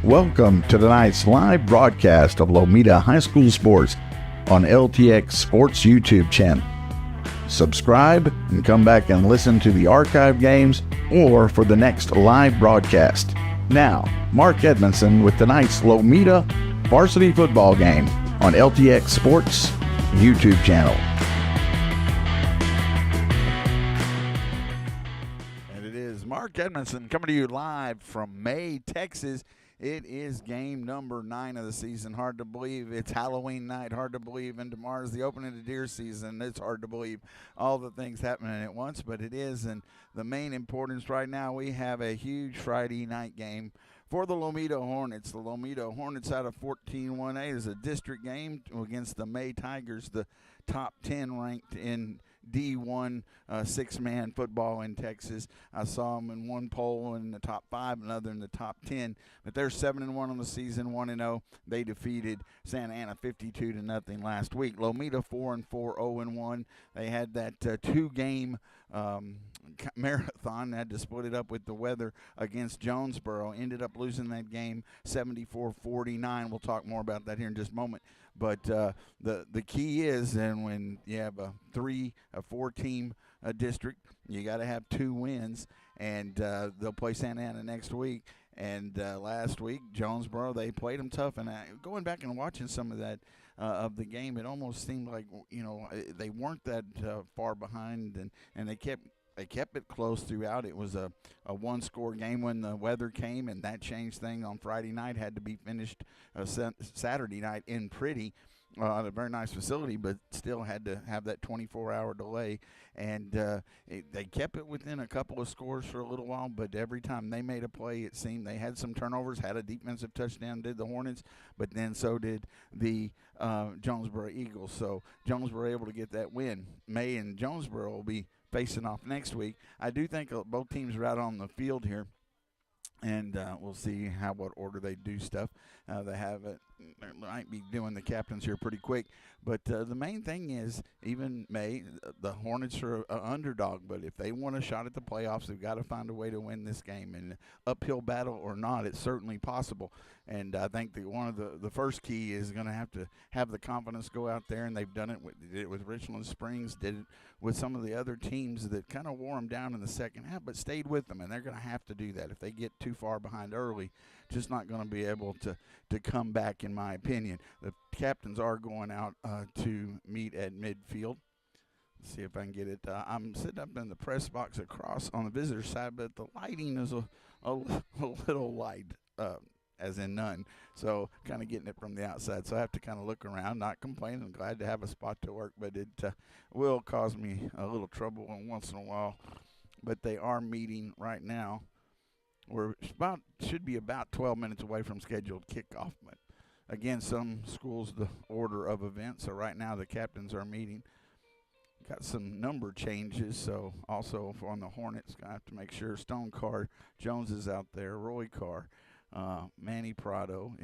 Welcome to tonight's live broadcast of Lomita High School Sports on LTX Sports YouTube channel. Subscribe and come back and listen to the archive games or for the next live broadcast. Now, Mark Edmondson with tonight's Lomita varsity football game on LTX Sports YouTube channel. And it is Mark Edmondson coming to you live from May, Texas. It is game number 9 of the season. Hard to believe it's Halloween night. Hard to believe. And tomorrow's the opening of deer season. It's hard to believe all the things happening at once, but it is. And the main importance right now, we have a huge Friday night game for the Lomita Hornets. The Lomita Hornets out of 14-1A is a district game against the May Tigers, the top 10 ranked in D1 six-man football in Texas. I saw them in one poll in the top 5, another in the top 10. But they're 7-1 on the season, 1-0. They defeated Santa Ana 52-0 last week. Lomita 4-4, 0-1. They had that two-game marathon. They had to split it up with the weather against Jonesboro. Ended up losing that game 74-49. We'll talk more about that here in just a moment. But the key is, and when you have a 4-team district, you got to have 2 wins, and they'll play Santa Ana next week. And last week, Jonesboro, they played them tough. And going back and watching some of that of the game, it almost seemed like they weren't that far behind, and they kept it close throughout. It was a one-score game when the weather came, and that changed things on Friday night. Had to be finished Saturday night in Pretty at a very nice facility, but still had to have that 24-hour delay. And they kept it within a couple of scores for a little while, but every time they made a play, it seemed they had some turnovers, had a defensive touchdown, did the Hornets, but then so did the Jonesboro Eagles. So Jonesboro able to get that win. May and Jonesboro will be facing off next week. I do think both teams are out on the field here, and we'll see what order they do stuff. They might be doing the captains here pretty quick, but the main thing is, even May, the Hornets are an underdog, but if they want a shot at the playoffs, they've got to find a way to win this game. And uphill battle or not, it's certainly possible. And I think that one of the first key is going to have the confidence go out there, and they've done it. They did it with Richland Springs, did it with some of the other teams that kind of wore them down in the second half, but stayed with them, and they're going to have to do that. If they get too far behind early, just not going to be able to come back, in my opinion. The captains are going out to meet at midfield. Let's see if I can get it. I'm sitting up in the press box across on the visitor side, but the lighting is a little light, as in none. So kind of getting it from the outside. So I have to kind of look around, not complaining. I'm glad to have a spot to work, but it will cause me a little trouble once in a while. But they are meeting right now. Should be about 12 minutes away from scheduled kickoff. But again, some schools, the order of events. So right now the captains are meeting. Got some number changes. So also on the Hornets, I have to make sure Stone Carr Jones is out there. Roy Carr, Manny Prado.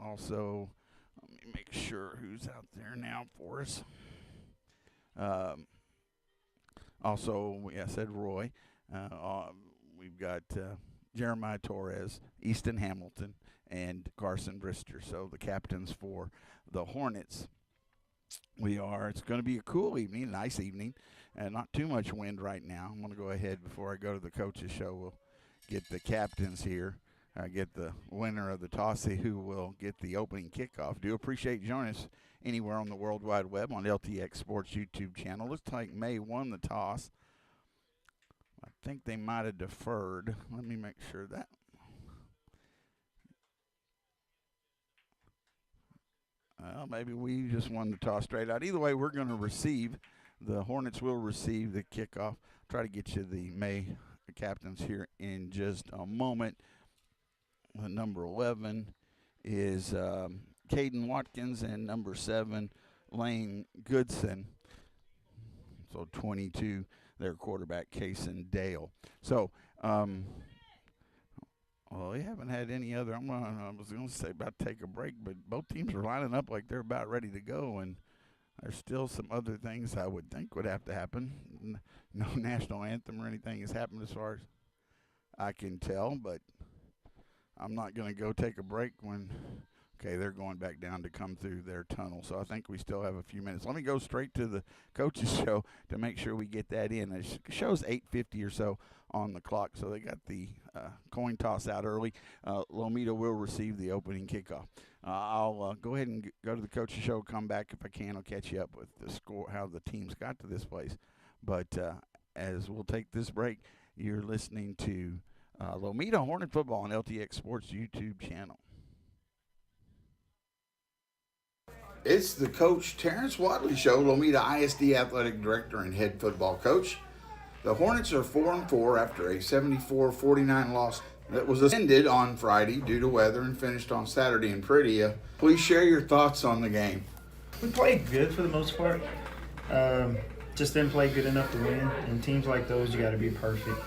Also, let me make sure who's out there now for us. Also, I said Roy. We've got Jeremiah Torres, Easton Hamilton, and Carson Brister. So the captains for the Hornets. It's going to be a cool evening, nice evening, and not too much wind right now. I'm going to go ahead before I go to the coaches show. We'll get the captains here, get the winner of the toss, who will get the opening kickoff. Do appreciate you joining us anywhere on the World Wide Web on LTX Sports YouTube channel. Looks like May won the toss. I think they might have deferred. Let me make sure that. Well, maybe we just won the toss straight out. Either way, we're going to receive. The Hornets will receive the kickoff. Try to get you the May captains here in just a moment. Number 11 is Caden Watkins, and number 7, Lane Goodson. So 22. Their quarterback, Kason Dale. So, we haven't had any other. I was going to say about to take a break, but both teams are lining up like they're about ready to go, and there's still some other things I would think would have to happen. No national anthem or anything has happened as far as I can tell, but I'm not going to go take a break when. Okay, they're going back down to come through their tunnel, so I think we still have a few minutes. Let me go straight to the coaches show to make sure we get that in. It shows 8:50 or so on the clock, so they got the coin toss out early. Lomita will receive the opening kickoff. I'll go ahead and go to the coaches show, come back if I can. I'll catch you up with the score, how the teams got to this place. But as we'll take this break, you're listening to Lomita Hornet Football on LTX Sports YouTube channel. It's the Coach Terrence Wadley Show, Lomita ISD Athletic Director and Head Football Coach. The Hornets are 4-4 after a 74-49 loss that was ended on Friday due to weather and finished on Saturday in Pretty. Please share your thoughts on the game. We played good for the most part. Just didn't play good enough to win. And teams like those, you got to be perfect.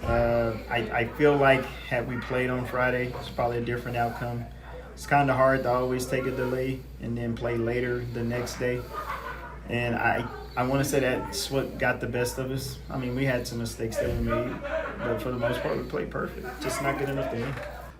I feel like had we played on Friday, it's probably a different outcome. It's kind of hard to always take a delay and then play later the next day. And I want to say that's what got the best of us. I mean, we had some mistakes that we made, but for the most part, we played perfect. Just not good enough to win.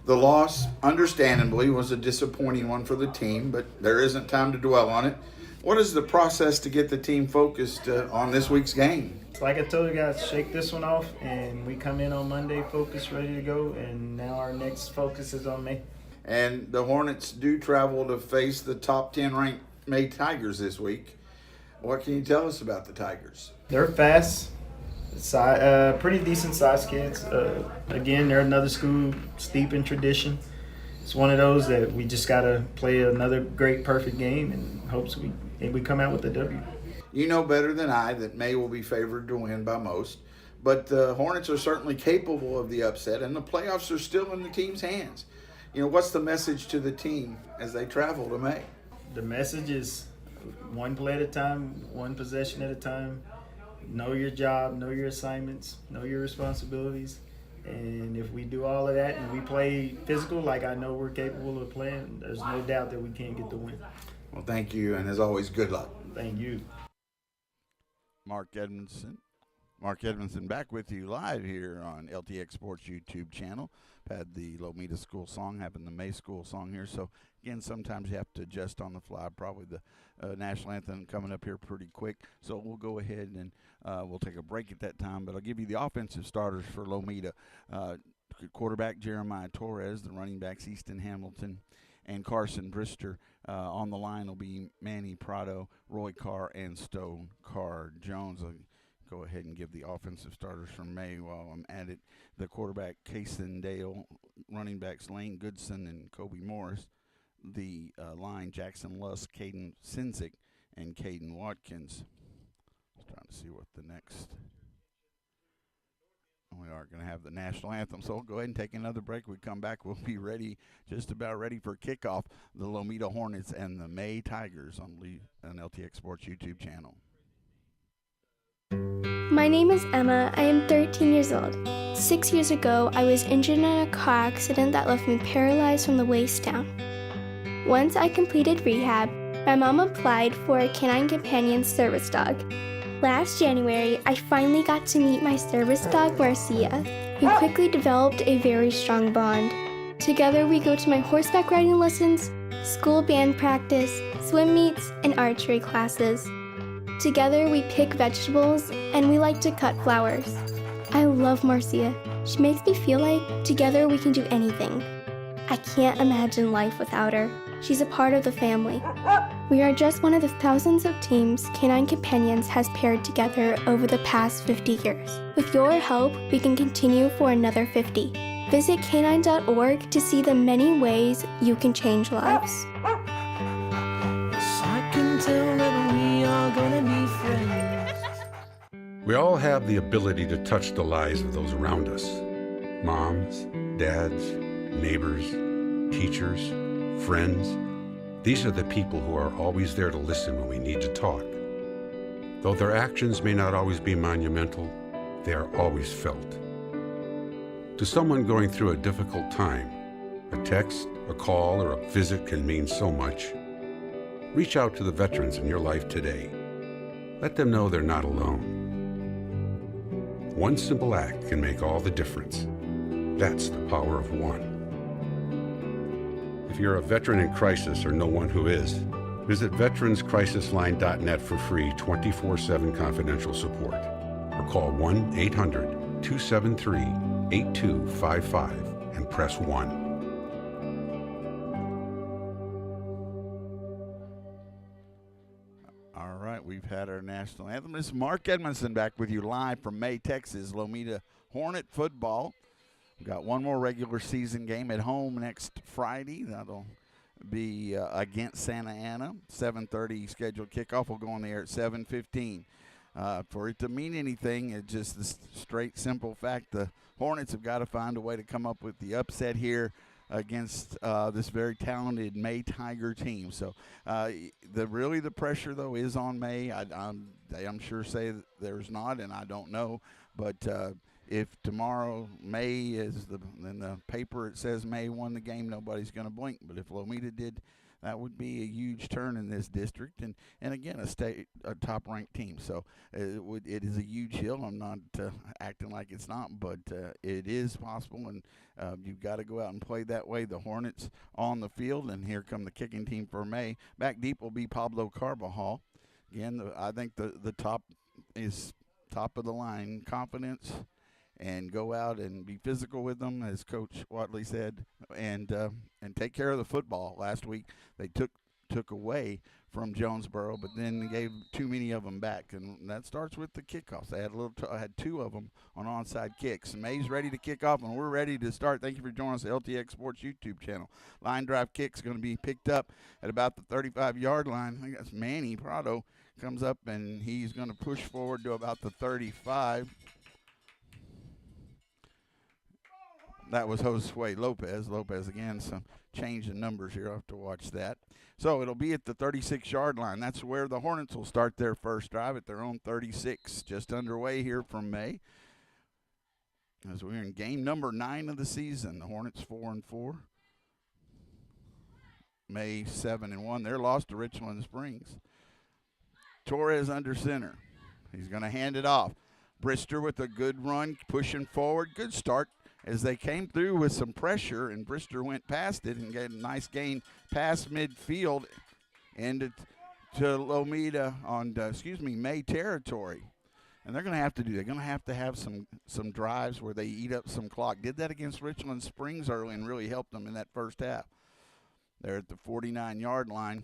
The loss, understandably, was a disappointing one for the team, but there isn't time to dwell on it. What is the process to get the team focused on this week's game? Like I told you guys, shake this one off, and we come in on Monday focused, ready to go, and now our next focus is on May. And the Hornets do travel to face the top 10 ranked May Tigers this week. What can you tell us about the Tigers? They're fast, pretty decent sized kids. Again, they're another school steep in tradition. It's one of those that we just got to play another great, perfect game and hopes we come out with a W. You know better than I that May will be favored to win by most, but the Hornets are certainly capable of the upset, and the playoffs are still in the team's hands. You know, what's the message to the team as they travel to May? The message is one play at a time, one possession at a time. Know your job, know your assignments, know your responsibilities. And if we do all of that and we play physical like I know we're capable of playing, there's no doubt that we can't get the win. Well, thank you, and as always, good luck. Thank you. Mark Edmondson back with you live here on LTX Sports YouTube channel. Had the Lomita School song, having the May School song here. So, again, sometimes you have to adjust on the fly. Probably the national anthem coming up here pretty quick. So, we'll go ahead and we'll take a break at that time. But I'll give you the offensive starters for Lomita. Quarterback Jeremiah Torres, the running backs Easton Hamilton and Carson Brister. On the line will be Manny Prado, Roy Carr, and Stone Carr Jones. Go ahead and give the offensive starters from May while I'm at it. The quarterback, Kason Dale, running backs Lane Goodson and Kobe Morris. The line, Jackson Lusk, Caden Sinzik, and Caden Watkins. Trying to see what the next. We are going to have the national anthem, so we'll go ahead and take another break. We come back, we'll be ready, just about ready for kickoff. The Lomita Hornets and the May Tigers on LTX Sports YouTube channel. My name is Emma. I am 13 years old. 6 years ago, I was injured in a car accident that left me paralyzed from the waist down. Once I completed rehab, my mom applied for a canine companion service dog. Last January, I finally got to meet my service dog, Marcia. We quickly developed a very strong bond. Together, we go to my horseback riding lessons, school band practice, swim meets, and archery classes. Together, we pick vegetables, and we like to cut flowers. I love Marcia. She makes me feel like together we can do anything. I can't imagine life without her. She's a part of the family. We are just one of the thousands of teams Canine Companions has paired together over the past 50 years. With your help, we can continue for another 50. Visit canine.org to see the many ways you can change lives. I can tell that we are gonna be friends. We all have the ability to touch the lives of those around us. Moms, dads, neighbors, teachers, friends. These are the people who are always there to listen when we need to talk. Though their actions may not always be monumental, they are always felt. To someone going through a difficult time, a text, a call, or a visit can mean so much. Reach out to the veterans in your life today. Let them know they're not alone. One simple act can make all the difference. That's the power of one. If you're a veteran in crisis or know one who is, visit veteranscrisisline.net for free 24/7 confidential support or call 1-800-273-8255 and press 1. All right, we've had our national anthem. This is Mark Edmondson back with you live from May, Texas. Lomita Hornet football. We've got one more regular season game at home next Friday. That'll be against Santa Ana. 7:30 scheduled kickoff. Will go on the air at 7:15. For it to mean anything, it's just the straight, simple fact the Hornets have got to find a way to come up with the upset here against this very talented May Tiger team. So the pressure, though, is on May. I'm sure say that there's not, and I don't know. But if tomorrow May is in the paper it says May won the game, nobody's going to blink. But if Lomita did, that would be a huge turn in this district, and again a top-ranked team. So it is a huge hill. I'm not acting like it's not, but it is possible, and you've got to go out and play that way. The Hornets on the field, and here come the kicking team for May. Back deep will be Pablo Carbajal. Again, I think the top is top of the line confidence, and go out and be physical with them, as Coach Watley said, and take care of the football. Last week they took away from Jonesboro, but then gave too many of them back, and that starts with the kickoffs. They had two of them on onside kicks. May's ready to kick off, and we're ready to start. Thank you for joining us at LTX Sports YouTube channel. Line drive kick's going to be picked up at about the 35-yard line. I think that's Manny Prado comes up, and he's going to push forward to about the 35. That was Josue Lopez. Lopez again, some change in numbers here. I'll have to watch that. So it'll be at the 36-yard line. That's where the Hornets will start their first drive at their own 36. Just underway here from May. As we're in game number 9 of the season. The Hornets 4-4. May 7-1. They're lost to Richland Springs. Torres under center. He's going to hand it off. Brister with a good run, pushing forward. Good start as they came through with some pressure, and Brister went past it and got a nice gain past midfield and to Lomita on, May territory. And they're going to have some drives where they eat up some clock. Did that against Richland Springs early and really helped them in that first half. They're at the 49-yard line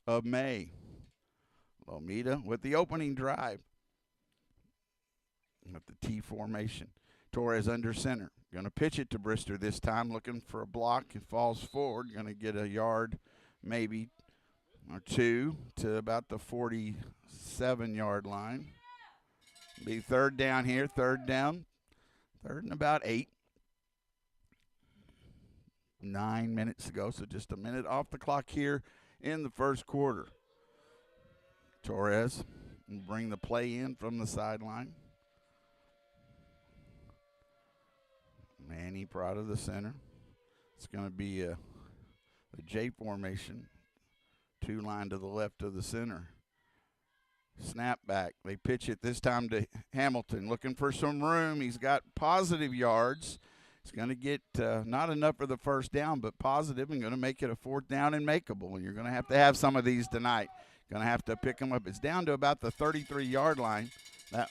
of May. Lomita with the opening drive with the T formation. Torres under center. Going to pitch it to Brister this time, looking for a block. It falls forward. Going to get a yard, maybe, or two to about the 47-yard line. Be third down here, third and about 8. 9 minutes ago, so just a minute off the clock here in the first quarter. Torres will bring the play in from the sideline. Manny Prado the center. It's going to be a J formation. 2 line to the left of the center. Snap back. They pitch it this time to Hamilton. Looking for some room. He's got positive yards. He's going to get not enough for the first down, but positive, and going to make it a 4th down and makeable. And you're going to have some of these tonight. Going to have to pick them up. It's down to about the 33-yard line. That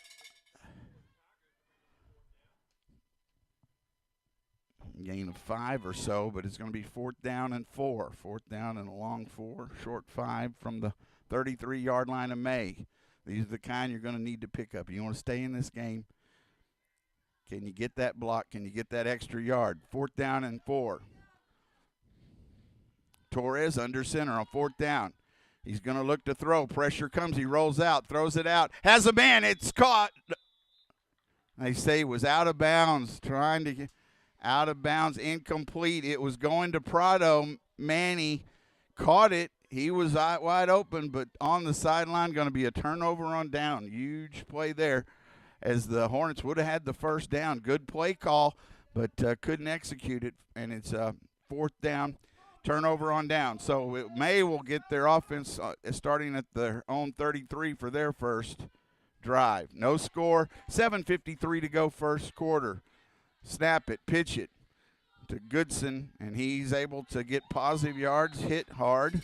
gain of 5 or so, but it's going to be 4th down and 4. 4th down and a long 4, short 5 from the 33-yard line of May. These are the kind you're going to need to pick up. You want to stay in this game. Can you get that block? Can you get that extra yard? 4th down and 4. Torres under center on 4th down. He's going to look to throw. Pressure comes. He rolls out, throws it out. Has a man. It's caught. They say it was out of bounds. Trying to get out of bounds. Incomplete. It was going to Prado. Manny caught it. He was wide open, but on the sideline, going to be a turnover on down. Huge play there as the Hornets would have had the first down. Good play call, but couldn't execute it, and it's 4th down. Turnover on down. So May will get their offense starting at their own 33 for their first drive. No score. 7:53 to go first quarter. Snap it. Pitch it. to Goodson, and he's able to get positive yards, hit hard,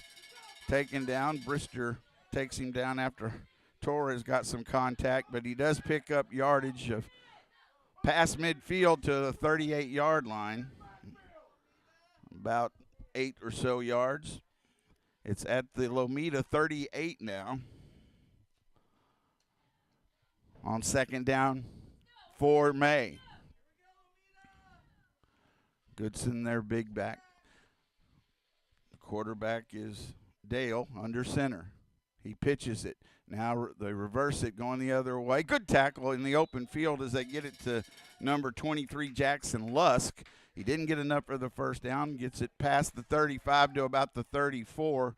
taken down. Brister takes him down after Torres got some contact, but he does pick up yardage of past midfield to the 38-yard line, about 8 or so yards. It's at the Lomita 38 now. On second down for May. Goodson, their big back. The quarterback is Dale under center. He pitches it. Now they reverse it, going the other way. Good tackle in the open field as they get it to number 23, Jackson Lusk. He didn't get enough for the first down. Gets it past the 35 to about the 34.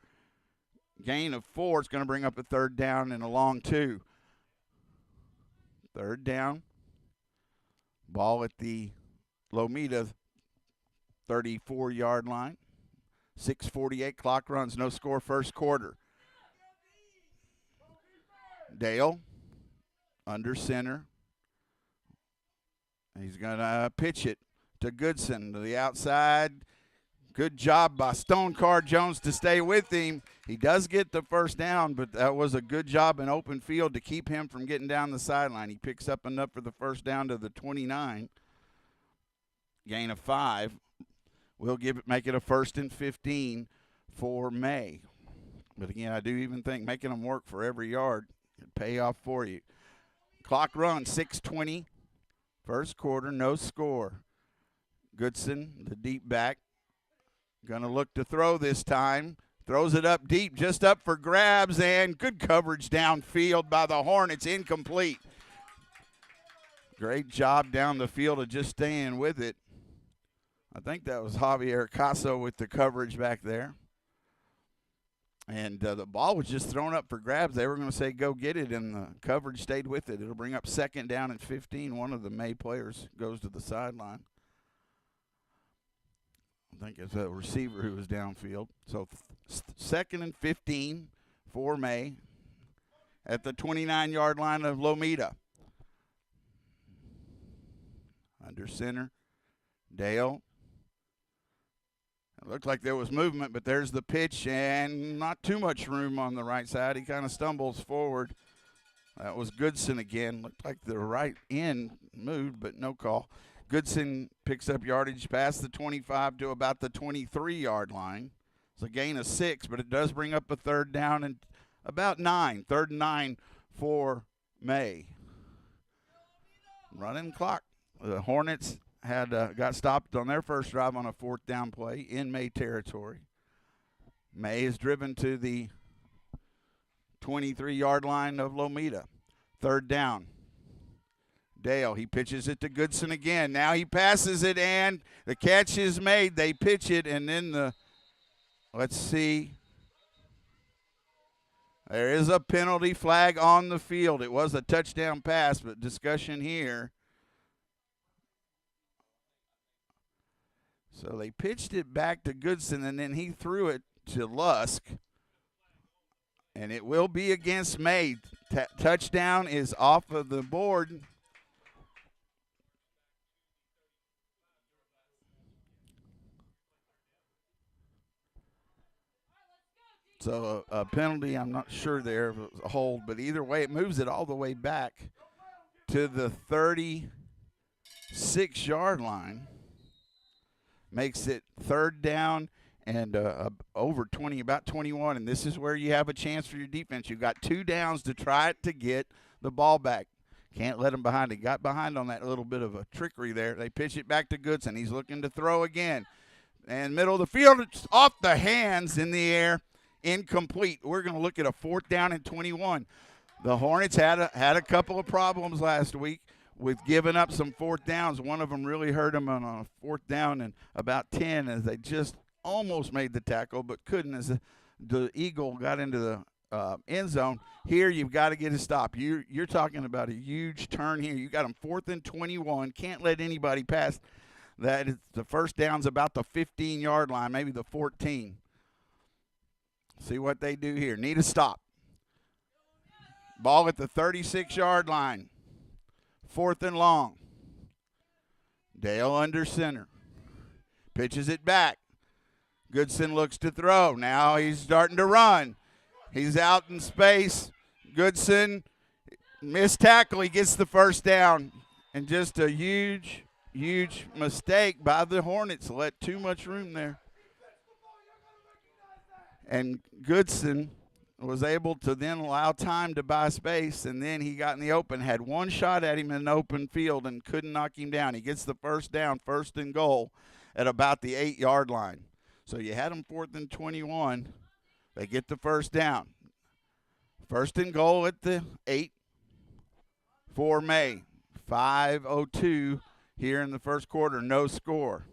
Gain of 4. It's going to bring up a third down and a long 2. Third down. Ball at the Lomita 34-yard line. 6:48 clock runs. No score first quarter. Dale under center. He's going to pitch it to Goodson to the outside. Good job by Stonecard Jones to stay with him. He does get the first down, but that was a good job in open field to keep him from getting down the sideline. He picks up enough for the first down to the 29. Gain of 5. We'll make it a 1st and 15 for May. But again, I do even think making them work for every yard could pay off for you. Clock run, 6:20. First quarter, no score. Goodson, the deep back, going to look to throw this time. Throws it up deep, just up for grabs, and good coverage downfield by the Hornets, incomplete. Great job down the field of just staying with it. I think that was Javier Caso with the coverage back there. And the ball was just thrown up for grabs. They were going to say go get it, and the coverage stayed with it. It'll bring up second down and 15. One of the May players goes to the sideline. I think it's a receiver who was downfield. So second and 15 for May at the 29-yard line of Lomita. Under center, Dale. It looked like there was movement, but there's the pitch, and not too much room on the right side. He kind of stumbles forward. That was Goodson again. Looked like the right end moved, but no call. Goodson picks up yardage past the 25 to about the 23-yard line. It's a gain of 6, but it does bring up a third down and about 9. 3rd and 9 for May. Running clock. The Hornets had got stopped on their first drive on a 4th down play in May territory. May is driven to the 23-yard line of Lomita. 3rd down. Dale, he pitches it to Goodson again. Now he passes it, and the catch is made. They pitch it, and then let's see. There is a penalty flag on the field. It was a touchdown pass, but discussion here. So they pitched it back to Goodson, and then he threw it to Lusk. And it will be against May. Touchdown is off of the board. So a penalty, I'm not sure there if it was a hold, but either way, it moves it all the way back to the 36-yard line. Makes it 3rd down and over 20, about 21, and this is where you have a chance for your defense. You've got 2 downs to try to get the ball back. Can't let them behind. He got behind on that little bit of a trickery there. They pitch it back to Goodson. He's looking to throw again. And middle of the field, it's off the hands in the air. Incomplete. We're going to look at a 4th down and 21. The Hornets had a couple of problems last week with giving up some 4th downs. One of them really hurt them on a 4th down and about 10 as they just almost made the tackle but couldn't as the Eagle got into the end zone. Here you've got to get a stop. You're talking about a huge turn here. You got them 4th and 21. Can't let anybody pass that. The first down's about the 15-yard line, maybe the 14. See what they do here. Need a stop. Ball at the 36-yard line. 4th and long. Dale under center. Pitches it back. Goodson looks to throw. Now he's starting to run. He's out in space. Goodson, missed tackle. He gets the first down. And just a huge, huge mistake by the Hornets. Let too much room there. And Goodson was able to then allow time to buy space, and then he got in the open, had one shot at him in an open field and couldn't knock him down. He gets the first down, 1st and goal at about the 8-yard line. So you had them 4th and 21. They get the first down. 1st and goal at the 8 for May. 5:02 here in the first quarter, no score.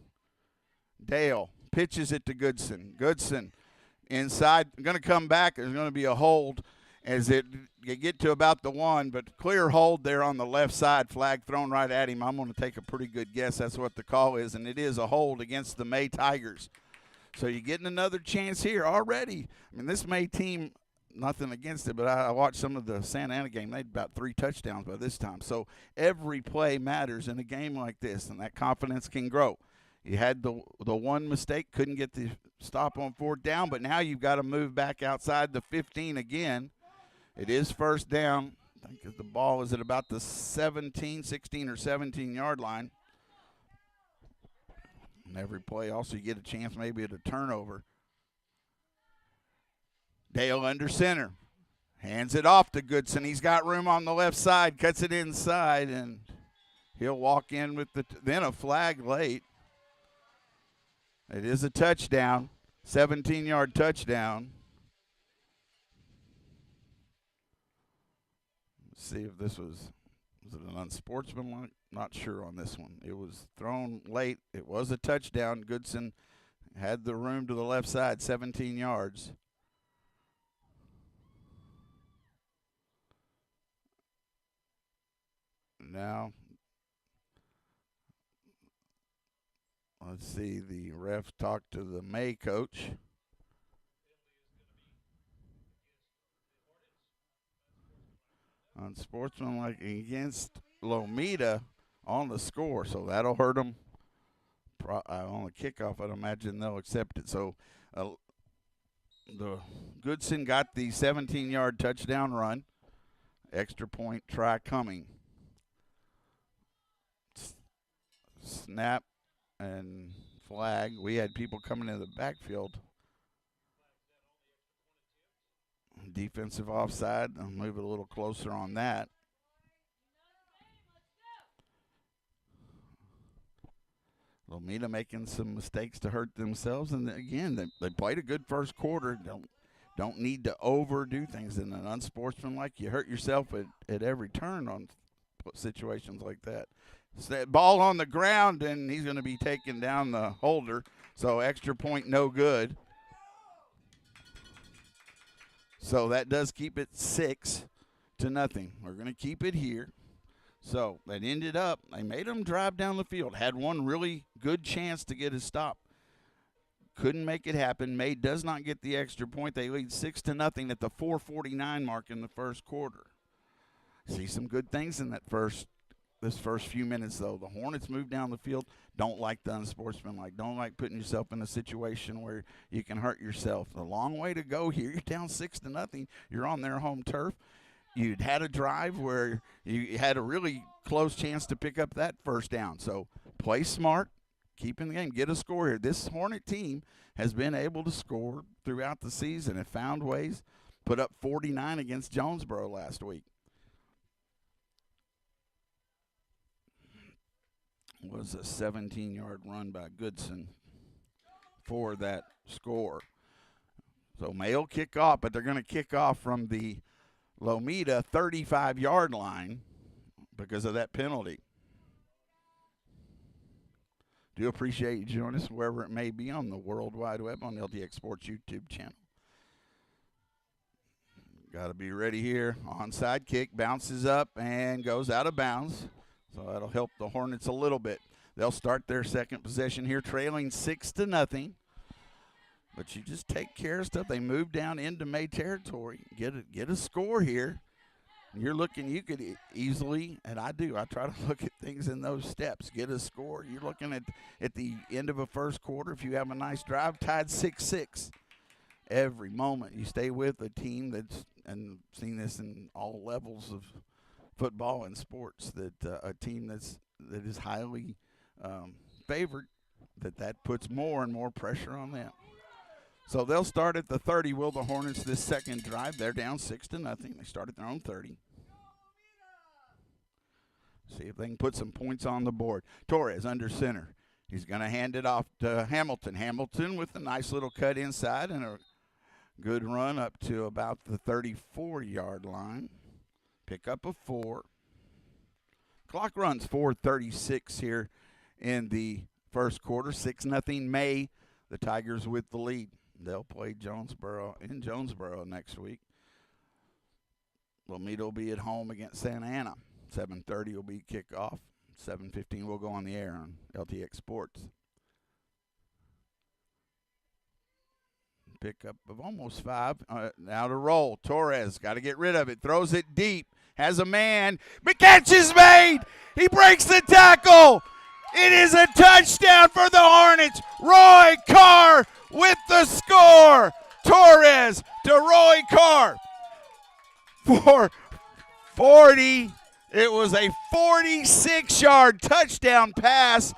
Dale pitches it to Goodson. Goodson inside, going to come back. There's going to be a hold as you get to about the 1, but clear hold there on the left side. Flag thrown right at him. I'm going to take a pretty good guess that's what the call is, and it is a hold against the May Tigers. So you're getting another chance here already. I mean, this May team, nothing against it, but I watched some of the Santa Ana game. They had about 3 touchdowns by this time. So every play matters in a game like this, and that confidence can grow. You had the one mistake, couldn't get the stop on 4th down, but now you've got to move back outside the 15 again. It is first down. I think the ball is at about the 16 or 17-yard line. And every play also you get a chance maybe at a turnover. Dale under center. Hands it off to Goodson. He's got room on the left side, cuts it inside, and he'll walk in with then a flag late. It is a touchdown, 17-yard touchdown. Let's see if this was it an unsportsmanlike? Not sure on this one. It was thrown late. It was a touchdown. Goodson had the room to the left side, 17 yards. Now, let's see, the ref talked to the May coach. Unsportsmanlike against Lomita on the score, so that'll hurt them. On the kickoff, I'd imagine they'll accept it. So the Goodson got the 17-yard touchdown run. Extra point try coming. Snap and flag. We had people coming in the backfield. Defensive offside. I'll move it a little closer on that. Lomita making some mistakes to hurt themselves, and again, they played a good first quarter. Don't need to overdo things in an unsportsmanlike. You hurt yourself at every turn on situations like that. So that ball on the ground, and he's going to be taking down the holder. So extra point, no good. So that does keep it 6-0. We're going to keep it here. So that ended up, they made him drive down the field. Had one really good chance to get a stop. Couldn't make it happen. May does not get the extra point. They lead 6-0 at the 4:49 mark in the first quarter. See some good things in this first few minutes, though. The Hornets move down the field. Don't like the unsportsmanlike. Don't like putting yourself in a situation where you can hurt yourself. A long way to go here. You're down 6-0. You're on their home turf. You'd had a drive where you had a really close chance to pick up that first down. So play smart, keep in the game, get a score here. This Hornet team has been able to score throughout the season and found ways. Put up 49 against Jonesboro last week. Was a 17-yard run by Goodson for that score. So May'll kick off, but they're going to kick off from the Lomita 35-yard line because of that penalty. Do appreciate you joining us wherever it may be on the World Wide Web on the LTX Sports YouTube channel. Got to be ready here. Onside kick, bounces up and goes out of bounds. So that'll help the Hornets a little bit. They'll start their second possession here, trailing 6-0. But you just take care of stuff. They move down into May territory, get a score here. You're looking, you could easily, and I do, I try to look at things in those steps, get a score. You're looking at the end of a first quarter, if you have a nice drive, tied 6-6. Every moment you stay with a team that's, and I've seen this in all levels of football and sports, that a team that is highly favored, that puts more and more pressure on them. So they'll start at the 30, will the Hornets, this second drive. They're down 6-0. They start at their own 30. See if they can put some points on the board. Torres under center. He's going to hand it off to Hamilton. Hamilton with a nice little cut inside and a good run up to about the 34-yard line. Pick up a 4. Clock runs 4:36 here in the first quarter. 6-0 May. The Tigers with the lead. They'll play Jonesboro in Jonesboro next week. Lomita will be at home against Santa Ana. 7:30 will be kickoff. 7:15 will go on the air on LTX Sports. Pickup of almost 5. Now to roll. Torres got to get rid of it. Throws it deep. Has a man. But catch is made. He breaks the tackle. It is a touchdown for the Hornets. Roy Carr with the score. Torres to Roy Carr for 40. It was a 46-yard touchdown pass.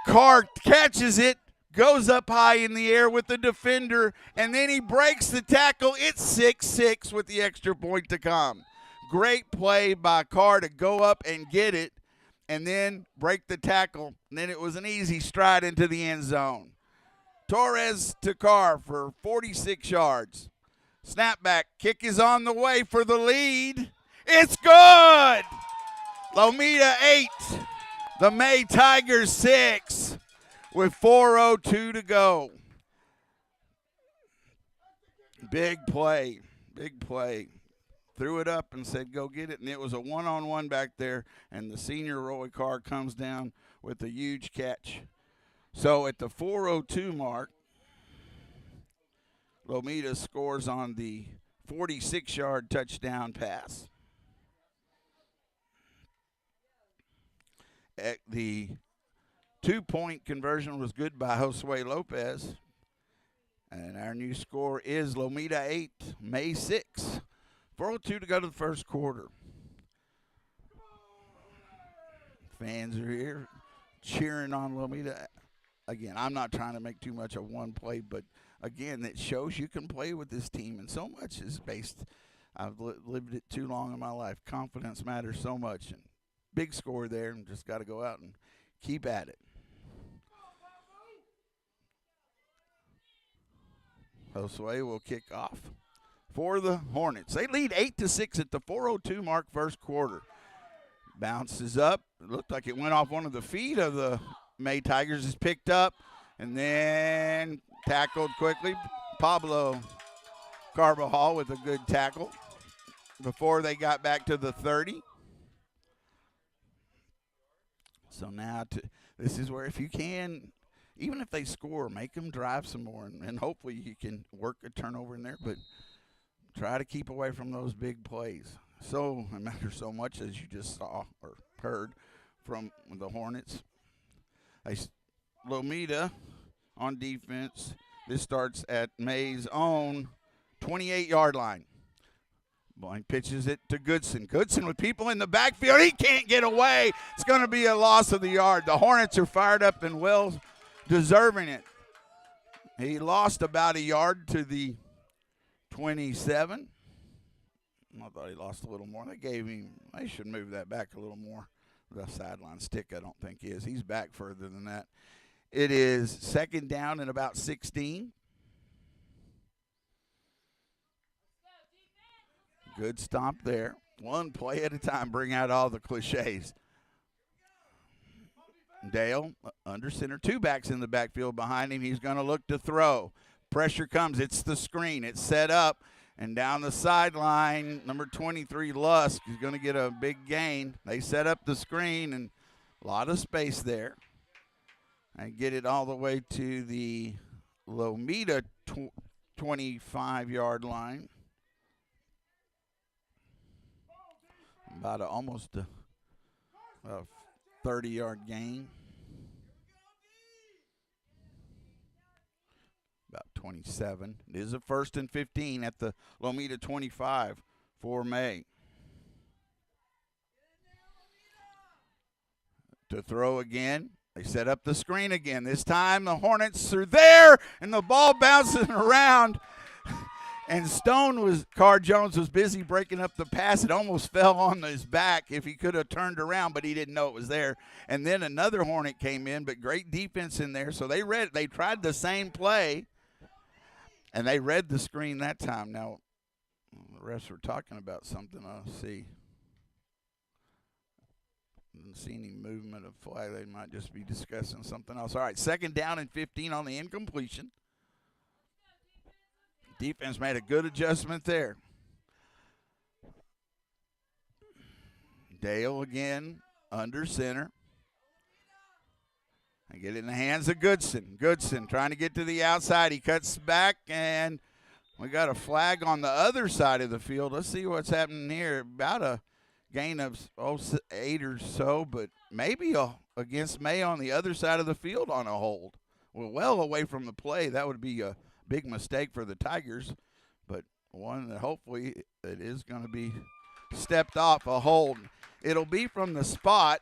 Carr catches it, goes up high in the air with the defender, and then he breaks the tackle. It's 6-6 with the extra point to come. Great play by Carr to go up and get it and then break the tackle. And then it was an easy stride into the end zone. Torres to Carr for 46 yards. Snapback kick is on the way for the lead. It's good. Lomita 8, the May Tigers 6 with 4:02 to go. Big play, big play. Threw it up and said, go get it, and it was a one-on-one back there, and the senior Roy Carr comes down with a huge catch. So at the 4:02 mark, Lomita scores on the 46-yard touchdown pass. The 2-point conversion was good by Josue Lopez. And our new score is Lomita 8, May 6. 4:02 to go to the first quarter. Fans are here cheering on Lomita. Again, I'm not trying to make too much of one play, but again, it shows you can play with this team, and so much is based. I've lived it too long in my life. Confidence matters so much, and big score there, and just got to go out and keep at it. Josue will kick off for the Hornets. They lead 8-6 at the 4:02 mark, first quarter. Bounces up. It looked like it went off one of the feet of the May Tigers. Is picked up and then tackled quickly. Pablo Carbajal with a good tackle before they got back to the 30. So now this is where, if you can, even if they score, make them drive some more, and hopefully you can work a turnover in there, but try to keep away from those big plays. So it matters so much, as you just saw or heard from the Hornets. Lomita on defense. This starts at May's own 28-yard line. Boy, pitches it to Goodson. Goodson with people in the backfield. He can't get away. It's going to be a loss of the yard. The Hornets are fired up and well deserving it. He lost about a yard to the 27. I thought he lost a little more. They should move that back a little more. The sideline stick, I don't think is. He's back further than that. It is second down and about 16. Good stop there. One play at a time. Bring out all the cliches. Dale under center. Two backs in the backfield behind him. He's going to look to throw. Pressure comes. It's the screen. It's set up. And down the sideline, number 23, Lusk, is going to get a big gain. They set up the screen, and a lot of space there. And get it all the way to the Lomita 25-yard line. About almost a 30-yard gain. About 27. It is a 1st and 15 at the Lomita 25 for May. To throw again. They set up the screen again. This time the Hornets are there, and the ball bouncing around. And Carr Jones was busy breaking up the pass. It almost fell on his back if he could have turned around, but he didn't know it was there. And then another Hornet came in, but great defense in there. So they tried the same play, and they read the screen that time. Now, the refs were talking about something. I'll see. Didn't see any movement of flag. They might just be discussing something else. All right, 2nd down and 15 on the incompletion. Defense made a good adjustment there. Dale again under center. I get it in the hands of Goodson. Goodson trying to get to the outside. He cuts back, and we got a flag on the other side of the field. Let's see what's happening here. About a gain of 8 or so, but maybe against May on the other side of the field on a hold. We're well away from the play. That would be a big mistake for the Tigers, but one that hopefully it is going to be stepped off, a hold. It'll be from the spot,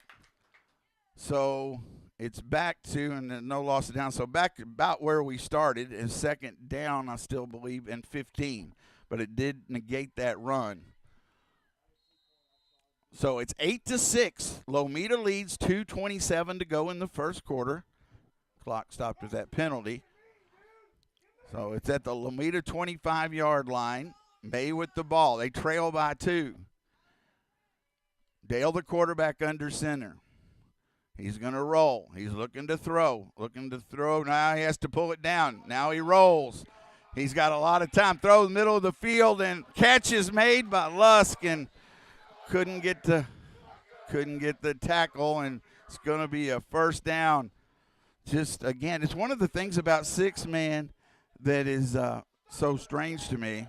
so it's back to, and no loss of down, so back about where we started is 2nd down, I still believe, and 15, but it did negate that run. So it's 8-6. Lomita leads, 2:27 to go in the first quarter. Clock stopped with that penalty. So it's at the Lomita 25-yard line. May with the ball. They trail by 2. Dale, the quarterback, under center. He's going to roll. He's looking to throw. Now he has to pull it down. Now he rolls. He's got a lot of time. Throw in the middle of the field, and catch is made by Lusk, and couldn't get the tackle, and it's going to be a 1st down. Just, again, it's one of the things about 6-man that is so strange to me.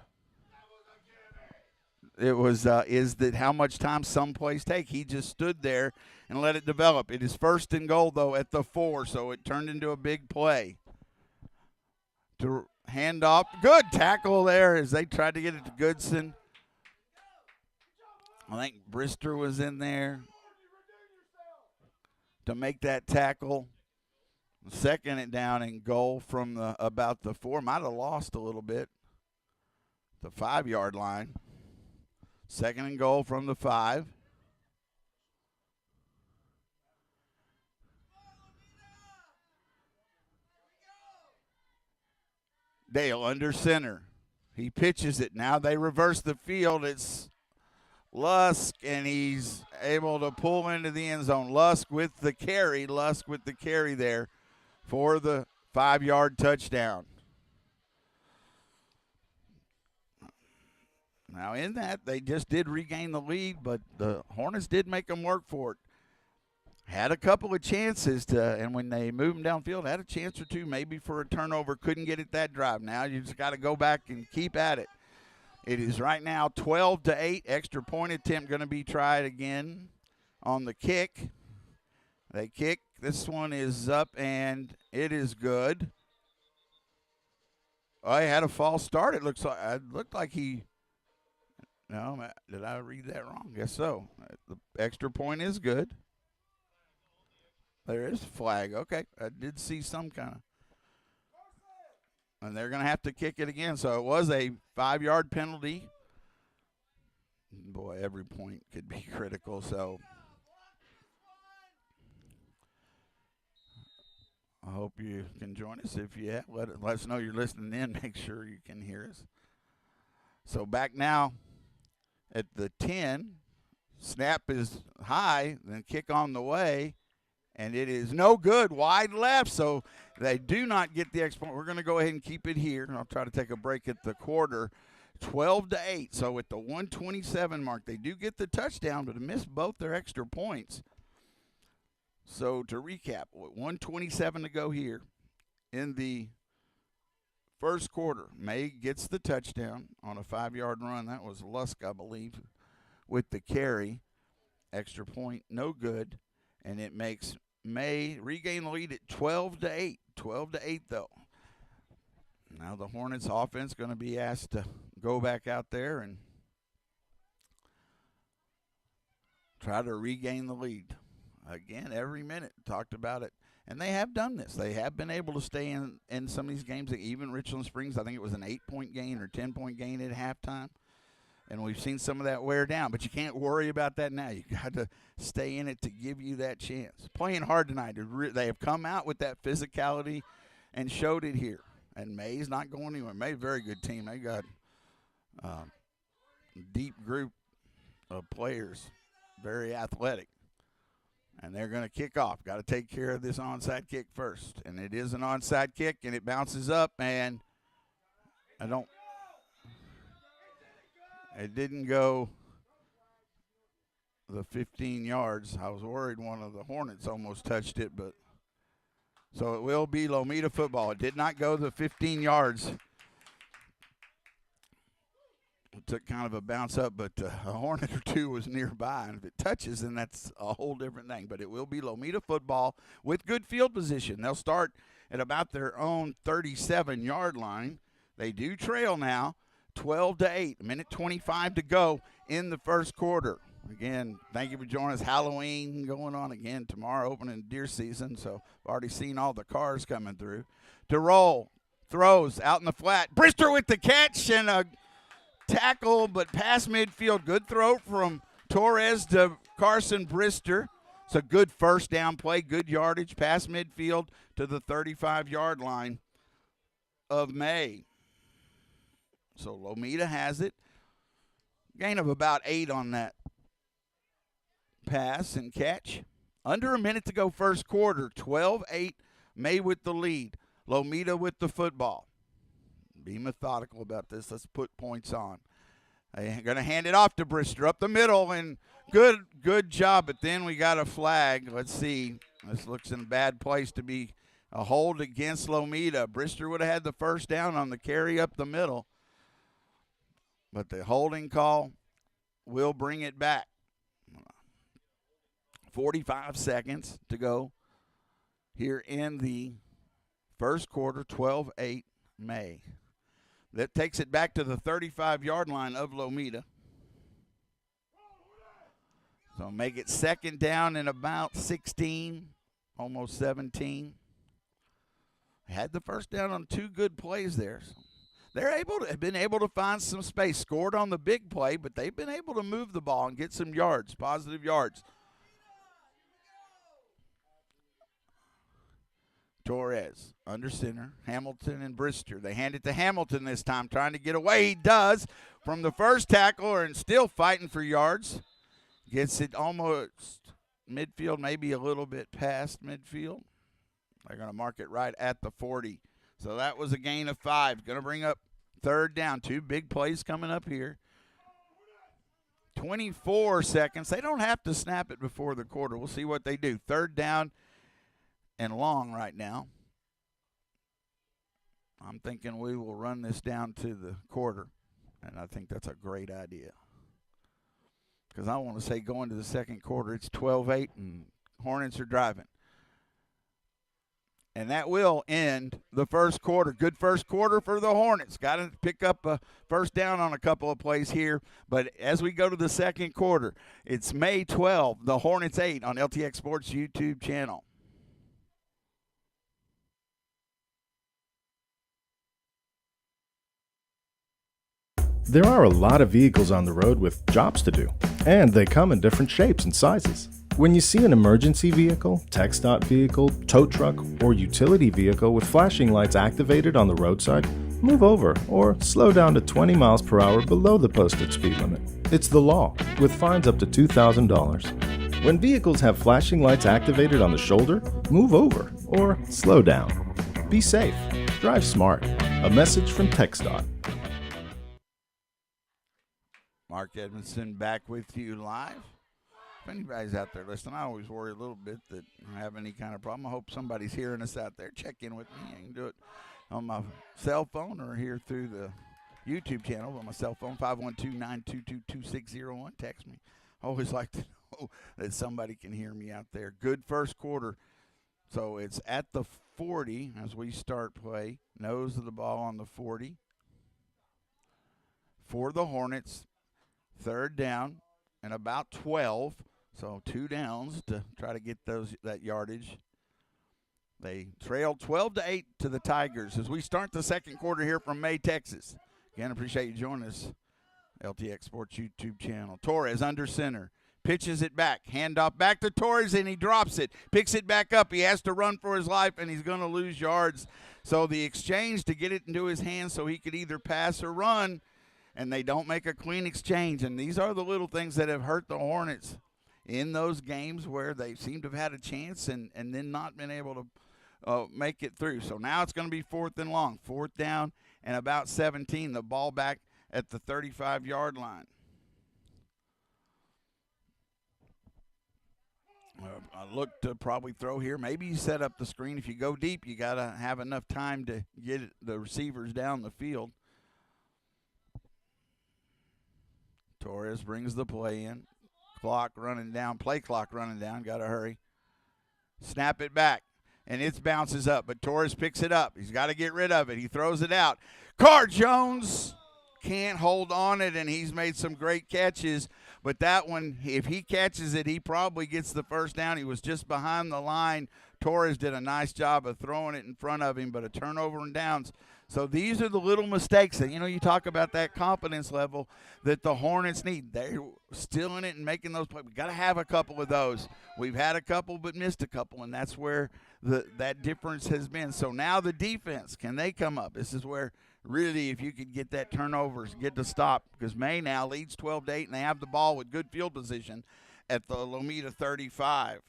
It was is that how much time some plays take. He just stood there and let it develop. It is 1st and goal, though, at the 4, so it turned into a big play. To hand off. Good tackle there as they tried to get it to Goodson. I think Brister was in there to make that tackle. 2nd and down and goal from about the 4. Might have lost a little bit. The 5-yard line. 2nd and goal from the 5. Dale under center. He pitches it. Now they reverse the field. It's Lusk, and he's able to pull into the end zone. Lusk with the carry there for the 5-yard touchdown. Now in that, they just did regain the lead, but the Hornets did make them work for it. Had a couple of chances and when they moved them downfield, had a chance or two maybe for a turnover. Couldn't get it that drive. Now you just got to go back and keep at it. It is right now 12-8. Extra point attempt going to be tried again on the kick. They kick. This one is up, and it is good. Oh, he had a false start. It looked like he. No, did I read that wrong? Guess so. The extra point is good. There is a flag. Okay, I did see some kind of. And they're going to have to kick it again. So it was a 5-yard penalty. Boy, every point could be critical. So I hope you can join us. If you have, let us know you're listening in. Make sure you can hear us. So back now at the 10. Snap is high, then kick on the way. And it is no good, wide left, so they do not get the extra point. We're going to go ahead and keep it here. I'll try to take a break at the quarter. 12-8, so at the 127 mark, they do get the touchdown, but missed both their extra points. So to recap, 127 to go here in the first quarter. May gets the touchdown on a 5-yard run. That was Lusk, I believe, with the carry. Extra point, no good, and it makes May regain the lead at 12-8. 12-8 though. Now the Hornets offense going to be asked to go back out there and try to regain the lead. Again, every minute, talked about it. And they have done this. They have been able to stay in some of these games. Even Richland Springs, I think it was an 8-point gain or 10-point gain at halftime. And we've seen some of that wear down. But you can't worry about that now. You got to stay in it to give you that chance. Playing hard tonight. They have come out with that physicality and showed it here. And May's not going anywhere. May's a very good team. They got a deep group of players, very athletic. And they're going to kick off. Got to take care of this onside kick first. And it is an onside kick, and it bounces up, and it didn't go the 15 yards. I was worried one of the Hornets almost touched it, but so it will be Lomita football. It did not go the 15 yards. It took kind of a bounce up, but a Hornet or two was nearby. And if it touches, then that's a whole different thing. But it will be Lomita football with good field position. They'll start at about their own 37-yard line. They do trail now, 12-8, 1:25 to go in the first quarter. Again, thank you for joining us. Halloween going on again tomorrow, opening deer season. So I've already seen all the cars coming through. To roll, throws out in the flat. Brister with the catch and a tackle, but past midfield. Good throw from Torres to Carson Brister. It's a good first down play, good yardage, past midfield to the 35-yard line of May. So Lomita has it. Gain of about 8 on that pass and catch. Under a minute to go first quarter, 12-8, May with the lead. Lomita with the football. Be methodical about this. Let's put points on. They're going to hand it off to Brister up the middle, and good job. But then we got a flag. Let's see. This looks in a bad place to be a hold against Lomita. Brister would have had the first down on the carry up the middle. But the holding call will bring it back. 45 seconds to go here in the first quarter, 12-8 May. That takes it back to the 35-yard line of Lomita. So make it second down and about 16, almost 17. Had the first down on 2 good plays there. So they're been able to find some space. Scored on the big play, but they've been able to move the ball and get some yards, positive yards. Torres under center, Hamilton and Brister. They hand it to Hamilton this time, trying to get away. He does from the first tackle and still fighting for yards. Gets it almost midfield, maybe a little bit past midfield. They're going to mark it right at the 40. So that was a gain of 5. Going to bring up third down. 2 big plays coming up here. 24 seconds. They don't have to snap it before the quarter. We'll see what they do. Third down and long right now. I'm thinking we will run this down to the quarter, and I think that's a great idea. Because I want to say going to the second quarter, it's 12-8, and Hornets are driving. And that will end the first quarter. Good first quarter for the Hornets. Got to pick up a first down on a couple of plays here. But as we go to the second quarter, it's May 12, the Hornets 8 on LTX Sports YouTube channel. There are a lot of vehicles on the road with jobs to do, and they come in different shapes and sizes. When you see an emergency vehicle, TxDOT vehicle, tow truck, or utility vehicle with flashing lights activated on the roadside, move over or slow down to 20 miles per hour below the posted speed limit. It's the law, with fines up to $2,000. When vehicles have flashing lights activated on the shoulder, move over or slow down. Be safe. Drive smart. A message from TxDOT. Mark Edmondson back with you live. If anybody's out there listening, I always worry a little bit that I have any kind of problem. I hope somebody's hearing us out there. Check in with me. I can do it on my cell phone or here through the YouTube channel on my cell phone, 512-922-2601. Text me. I always like to know that somebody can hear me out there. Good first quarter. So it's at the 40 as we start play. Nose of the ball on the 40. For the Hornets, third down and about 12. So 2 downs to try to get that yardage. They trail 12-8 to the Tigers as we start the second quarter here from May, Texas. Again, appreciate you joining us. LTX Sports YouTube channel. Torres under center. Pitches it back. Handoff back to Torres, and he drops it. Picks it back up. He has to run for his life, and he's going to lose yards. So the exchange to get it into his hands so he could either pass or run, and they don't make a clean exchange. And these are the little things that have hurt the Hornets in those games where they seem to have had a chance and then not been able to make it through. So now it's going to be 4th and long. 4th down and about 17. The ball back at the 35-yard line. I look to probably throw here. Maybe you set up the screen. If you go deep, you got to have enough time to get the receivers down the field. Torres brings the play in. Clock running down. Play clock running down. Got to hurry. Snap it back. And it bounces up, but Torres picks it up. He's got to get rid of it. He throws it out. Car Jones can't hold on it, and he's made some great catches. But that one, if he catches it, he probably gets the first down. He was just behind the line. Torres did a nice job of throwing it in front of him, but a turnover and downs. So these are the little mistakes that, you talk about that confidence level that the Hornets need. They're still in it and making those plays. We've got to have a couple of those. We've had a couple but missed a couple, and that's where that difference has been. So now the defense, can they come up? This is where really if you could get that turnovers, get to stop, because May now leads 12-8, and they have the ball with good field position at the Lomita 35.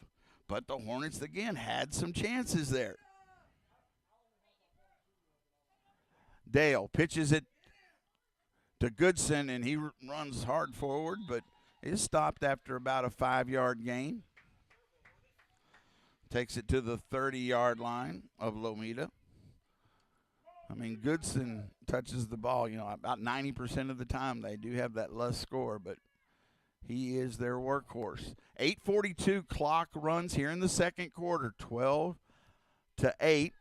But the Hornets, again, had some chances there. Dale pitches it to Goodson, and he runs hard forward, but is stopped after about a 5-yard gain. Takes it to the 30-yard line of Lomita. I mean, Goodson touches the ball, about 90% of the time. They do have that less score, but he is their workhorse. 8:42 clock runs here in the second quarter, 12-8.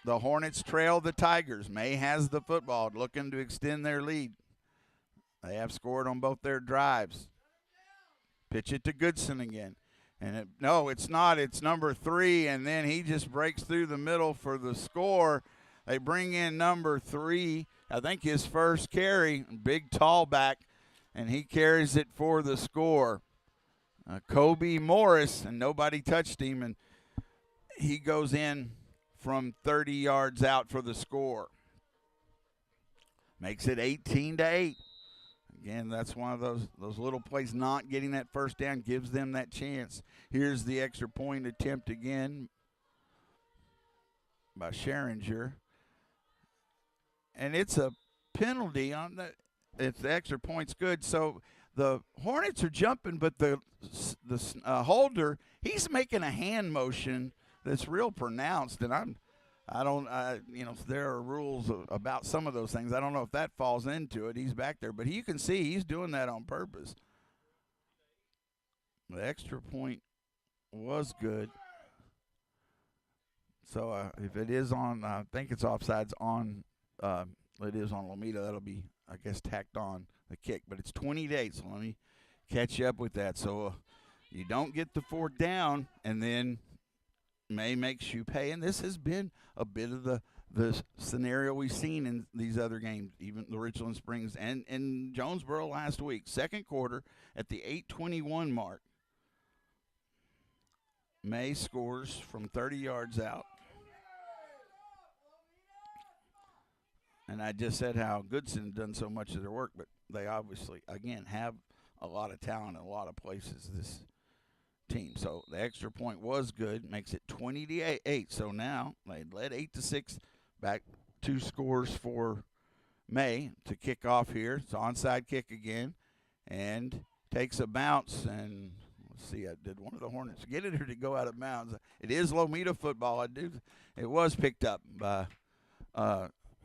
The Hornets trail the Tigers. May has the football, looking to extend their lead. They have scored on both their drives. Pitch it to Goodson again. And no, it's not. It's number 3, and then he just breaks through the middle for the score. They bring in number 3, I think his first carry, big tall back, and he carries it for the score. Kobe Morris, and nobody touched him, and he goes in from 30 yards out for the score. Makes it 18-8. Again, that's one of those little plays. Not getting that first down gives them that chance. Here's the extra point attempt again by Scheringer. And it's a penalty on that. If the extra point's good. So the Hornets are jumping, but the holder, he's making a hand motion that's real pronounced, and there are rules about some of those things. I don't know if that falls into it. He's back there, but you can see he's doing that on purpose. The extra point was good. So if it is on, I think it's offsides on, it is on Lomita. That'll be, I guess, tacked on the kick, but it's 20-8. So let me catch you up with that. So you don't get the 4th down, and then May makes you pay, and this has been a bit of the scenario we've seen in these other games, even the Richland Springs and in Jonesboro last week. Second quarter at the 8:21 mark. May scores from 30 yards out. And I just said how Goodson done so much of their work, but they obviously, again, have a lot of talent in a lot of places, this team. So the extra point was good, makes it 20-8. So now they led 8-6, back 2 scores for May to kick off here. It's onside kick again, and takes a bounce. And let's see, did one of the Hornets get it or did it go out of bounds? It is Lomita football. It was picked up by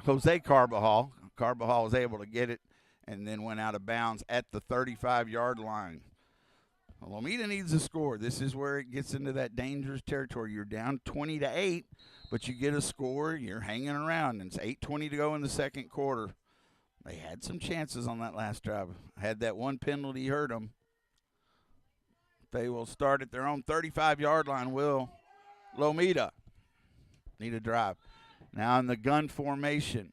Jose Carbajal. Carbajal was able to get it and then went out of bounds at the 35-yard line. Lomita needs a score. This is where it gets into that dangerous territory. You're down 20-8, but you get a score. You're hanging around, and it's 8:20 to go in the second quarter. They had some chances on that last drive. Had that one penalty hurt them. They will start at their own 35-yard line. Will Lomita need a drive. Now in the gun formation.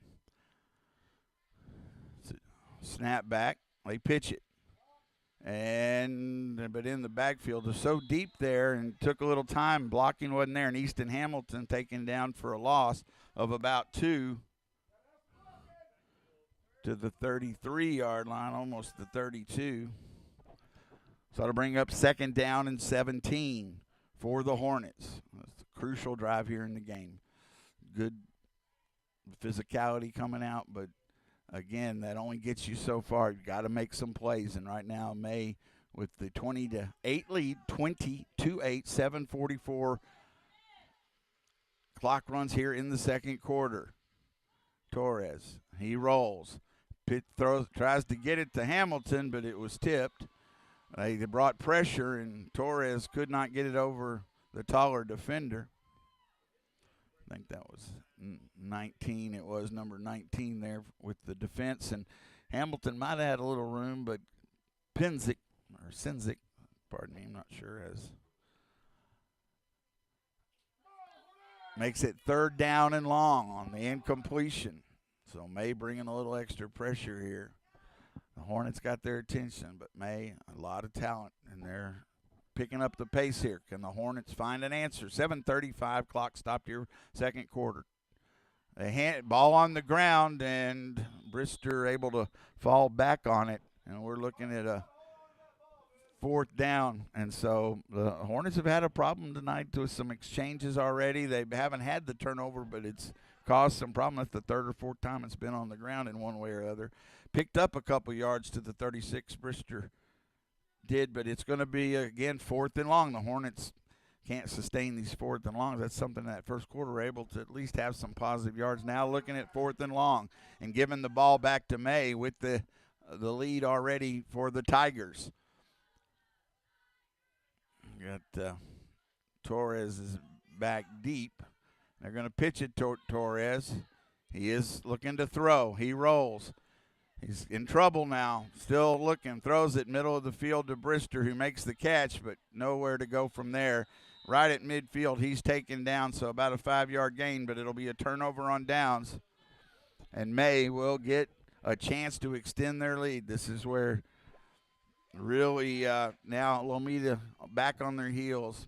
Snap back. They pitch it. But in the backfield, they're so deep there and took a little time. Blocking wasn't there. And Easton Hamilton taken down for a loss of about 2 to the 33-yard line, almost the 32. So to bring up 2nd down and 17 for the Hornets. That's a crucial drive here in the game. Good physicality coming out, but again, that only gets you so far. You've got to make some plays. And right now, May with the 20-8 lead, 20-8, 7:44. Clock runs here in the second quarter. Torres, he rolls. Pitt tries to get it to Hamilton, but it was tipped. They brought pressure, and Torres could not get it over the taller defender. I think that was 19. It was number 19 there with the defense. And Hamilton might have had a little room, but Sinzik, pardon me, I'm not sure, makes it 3rd down and long on the incompletion. So May bringing a little extra pressure here. The Hornets got their attention, but May, a lot of talent, and they're picking up the pace here. Can the Hornets find an answer? 7:35, clock stopped here, second quarter. Ball on the ground, and Brister able to fall back on it, and we're looking at a 4th down. And so the Hornets have had a problem tonight with some exchanges already. They haven't had the turnover, but it's caused some problem. That's the 3rd or 4th time it's been on the ground in one way or other. Picked up a couple yards to the 36, Brister did, but it's going to be, again, 4th and long. The Hornets can't sustain these 4th and longs. That's something that first quarter were able to at least have some positive yards. Now looking at 4th and long and giving the ball back to May with the lead already for the Tigers. Got Torres is back deep. They're going to pitch it to Torres. He is looking to throw. He rolls. He's in trouble now. Still looking. Throws it middle of the field to Brister, who makes the catch, but nowhere to go from there. Right at midfield, he's taken down, so about a 5-yard gain, but it'll be a turnover on downs. And May will get a chance to extend their lead. This is where really now Lomita back on their heels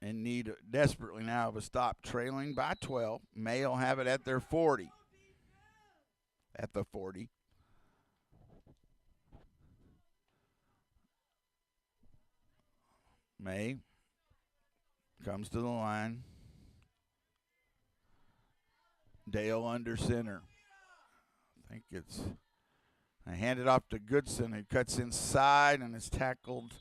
in need desperately now of a stop, trailing by 12. May will have it at their 40. At the 40. May comes to the line. Dale under center. I think it's I hand it off to Goodson, who cuts inside and is tackled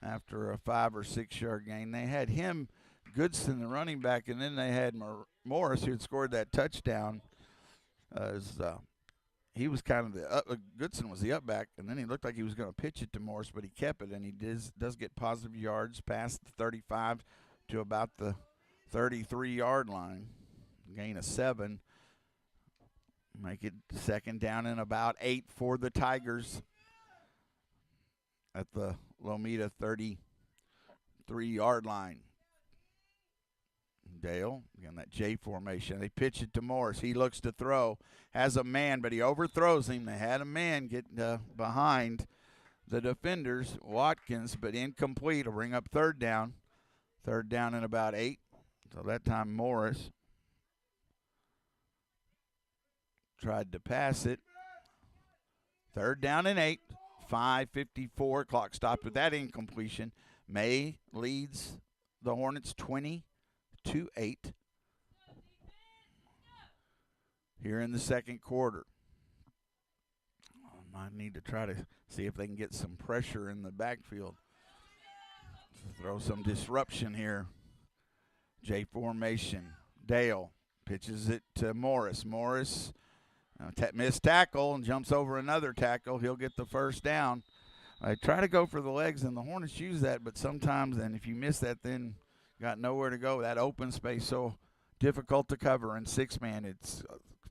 after a 5 or 6 yard gain. They had him, Goodson, the running back, and then they had Morris, who had scored that touchdown. He was kind of the Goodson was the up back, and then he looked like he was going to pitch it to Morris, but he kept it, and he does get positive yards past the 35 to about the 33-yard line. Gain of 7. Make it 2nd down and about 8 for the Tigers at the Lomita 33-yard line. Dale, again, that J formation. They pitch it to Morris. He looks to throw. Has a man, but he overthrows him. They had a man get behind the defenders, Watkins, but incomplete. Will bring up 3rd down. 3rd down and about 8. So that time Morris tried to pass it. 3rd down and 8. 5:54. Clock stopped with that incompletion. May leads the Hornets 20-8 here in the second quarter. Might need to try to see if they can get some pressure in the backfield. Throw some disruption here. J formation. Dale pitches it to Morris. Morris missed tackle and jumps over another tackle. He'll get the 1st down. I try to go for the legs, and the Hornets use that, but sometimes, and if you miss that, then got nowhere to go. That open space so difficult to cover in six-man. It's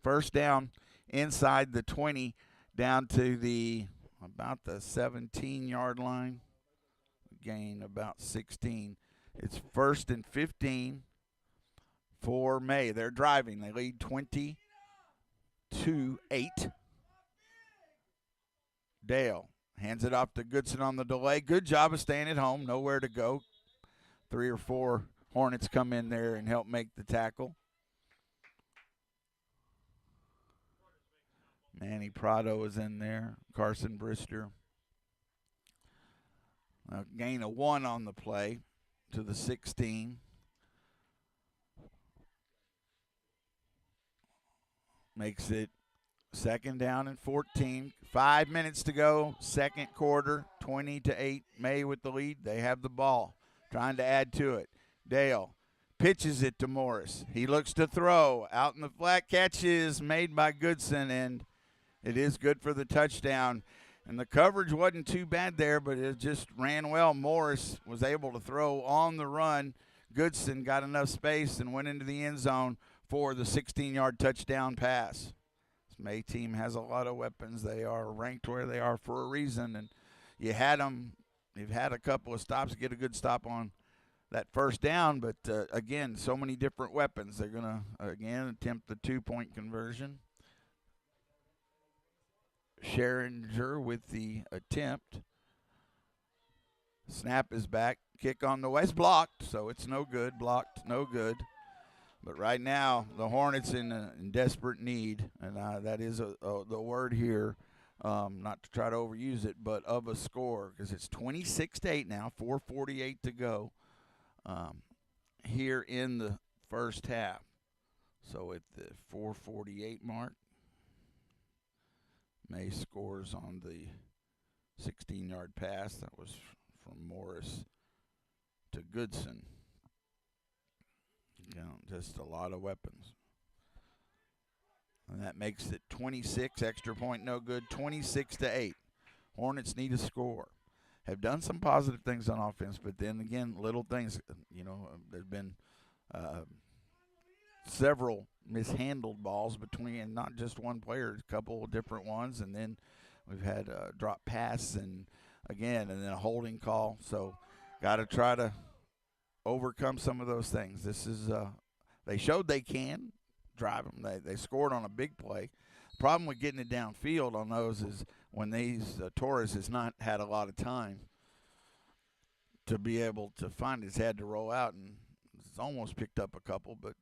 first down inside the 20 down to about the 17-yard line. Gain about 16. It's 1st and 15 for May. They're driving. They lead 20-8. Dale hands it off to Goodson on the delay. Good job of staying at home. Nowhere to go. 3 or 4 Hornets come in there and help make the tackle. Manny Prado is in there. Carson Brister. A gain of 1 on the play to the 16. Makes it 2nd down and 14. 5 minutes to go. Second quarter. 20-8. May with the lead. They have the ball. Trying to add to it. Dale pitches it to Morris. He looks to throw. Out in the flat. Catch is made by Goodson, and it is good for the touchdown. And the coverage wasn't too bad there, but it just ran well. Morris was able to throw on the run. Goodson got enough space and went into the end zone for the 16-yard touchdown pass. This May team has a lot of weapons. They are ranked where they are for a reason, and you had them. You've had a couple of stops, get a good stop on that first down, but again, so many different weapons. They're going to, again, attempt the 2-point conversion. Scheringer with the attempt. Snap is back. Kick on the way. It's blocked, so it's no good. Blocked, no good. But right now, the Hornets in desperate need, and that is the word here, not to try to overuse it, but of a score, because it's 26-8 now, 4:48 to go here in the first half. So at the 4:48 mark, May scores on the 16-yard pass. That was from Morris to Goodson. You know, just a lot of weapons. And that makes it 26, extra point no good, 26-8. Hornets need a score. Have done some positive things on offense, but then again, little things. You know, there's been several mishandled balls between not just one player, a couple of different ones, and then we've had a drop pass and then a holding call. So got to try to overcome some of those things. This is they showed they can drive them. They scored on a big play. Problem with getting it downfield on those is when these Torres has not had a lot of time to be able to find his head to roll out, and it's almost picked up a couple, but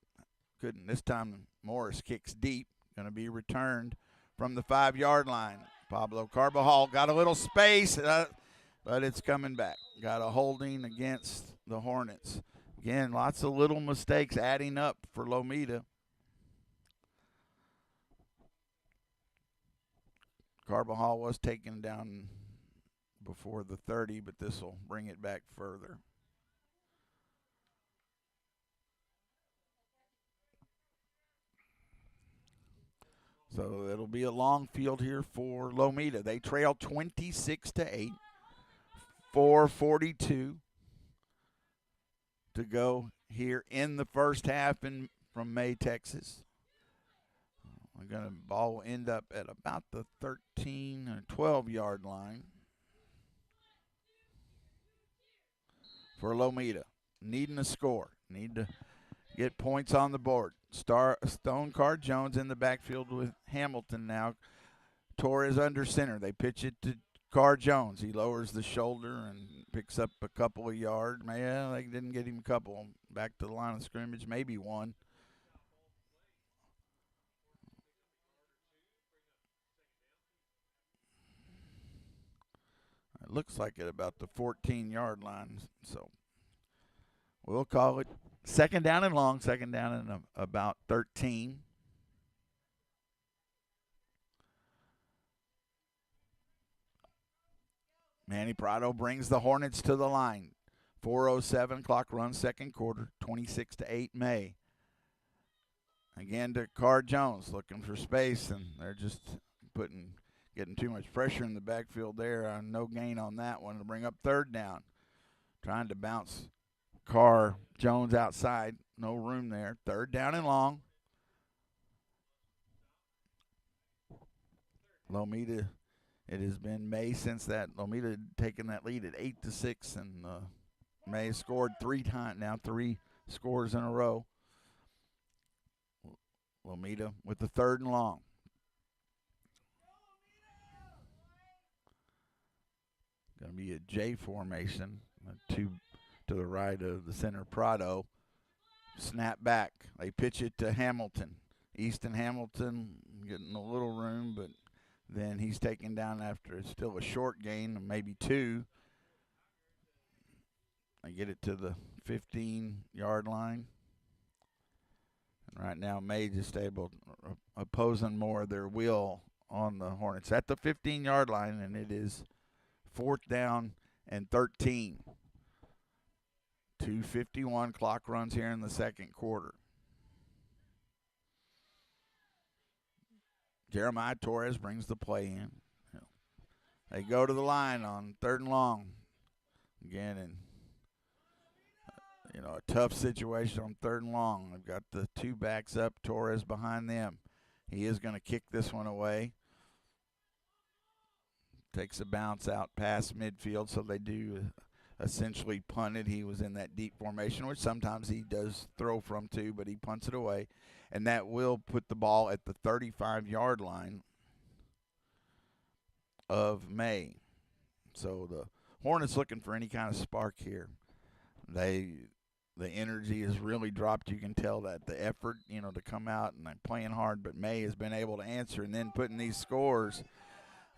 couldn't. This time Morris kicks deep, going to be returned from the 5-yard line. Pablo Carbajal got a little space, but it's coming back. Got a holding against the Hornets. Again, lots of little mistakes adding up for Lomita. Carbajal was taken down before the 30, but this will bring it back further. So it'll be a long field here for Lomita. They trail 26-8, 4:42 to go here in the first half from May, Texas. We're going to ball end up at about the 13 or 12-yard line for Lomita. Needing a score. Need to get points on the board. Stone Card Jones in the backfield with Hamilton now. Torres under center. They pitch it to Car Jones. He lowers the shoulder and picks up a couple of yards. Yeah, they didn't get him a couple. Back to the line of scrimmage, maybe one. It looks like it about the 14-yard line, so we'll call it second down and long, second down and about 13. Manny Prado brings the Hornets to the line. 4:07 clock run, second quarter, 26-8 May. Again to Car Jones, looking for space, and they're just Getting too much pressure in the backfield there. No gain on that one to bring up third down. Trying to bounce Jones outside. No room there. Third down and long. Lomita, it has been May since that. Lomita had taken that lead at 8-6, and May scored 3 times now, 3 scores in a row. Lomita with the third and long. Going to be a J formation, 2 to the right of the center Prado. Snap back. They pitch it to Hamilton. Easton Hamilton getting a little room, but then he's taken down after it's still a short gain, maybe 2. I get it to the 15-yard line. And right now, May just opposing more of their will on the Hornets at the 15-yard line, and it is 4th down and 13. 2:51 clock runs here in the second quarter. Jeremiah Torres brings the play in. They go to the line on 3rd and long. Again, and a tough situation on 3rd and long. They've got the 2 backs up, Torres behind them. He is going to kick this one away. Takes a bounce out past midfield, so they do essentially punt it. He was in that deep formation, which sometimes he does throw from too, but he punts it away. And that will put the ball at the 35-yard line of May. So the Hornets looking for any kind of spark here. The energy has really dropped. You can tell that the effort, to come out and they're playing hard, but May has been able to answer and then putting these scores.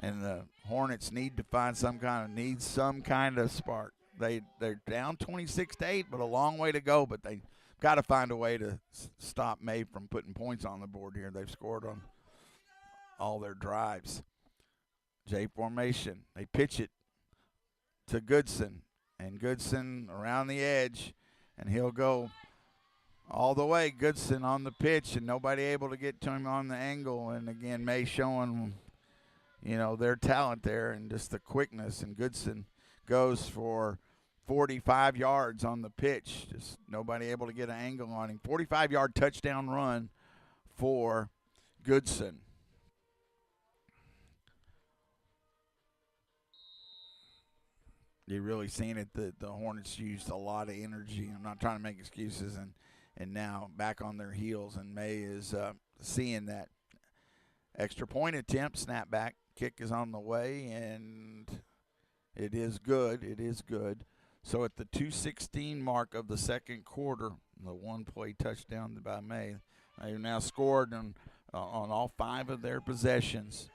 And the Hornets need to find some kind of spark. They're down 26-8, but a long way to go. But they got to find a way to stop May from putting points on the board here. They've scored on all their drives. J formation. They pitch it to Goodson, and Goodson around the edge, and he'll go all the way. Goodson on the pitch, and nobody able to get to him on the angle. And again, May showing their talent there and just the quickness. And Goodson goes for 45 yards on the pitch. Just nobody able to get an angle on him. 45-yard touchdown run for Goodson. You're really seeing it that the Hornets used a lot of energy. I'm not trying to make excuses, and now back on their heels, and May is seeing that. Extra point attempt, snapback, kick is on the way, and it is good. It is good. So at the 2:16 mark of the second quarter, the one-play touchdown by May, they've now scored on all 5 of their possessions.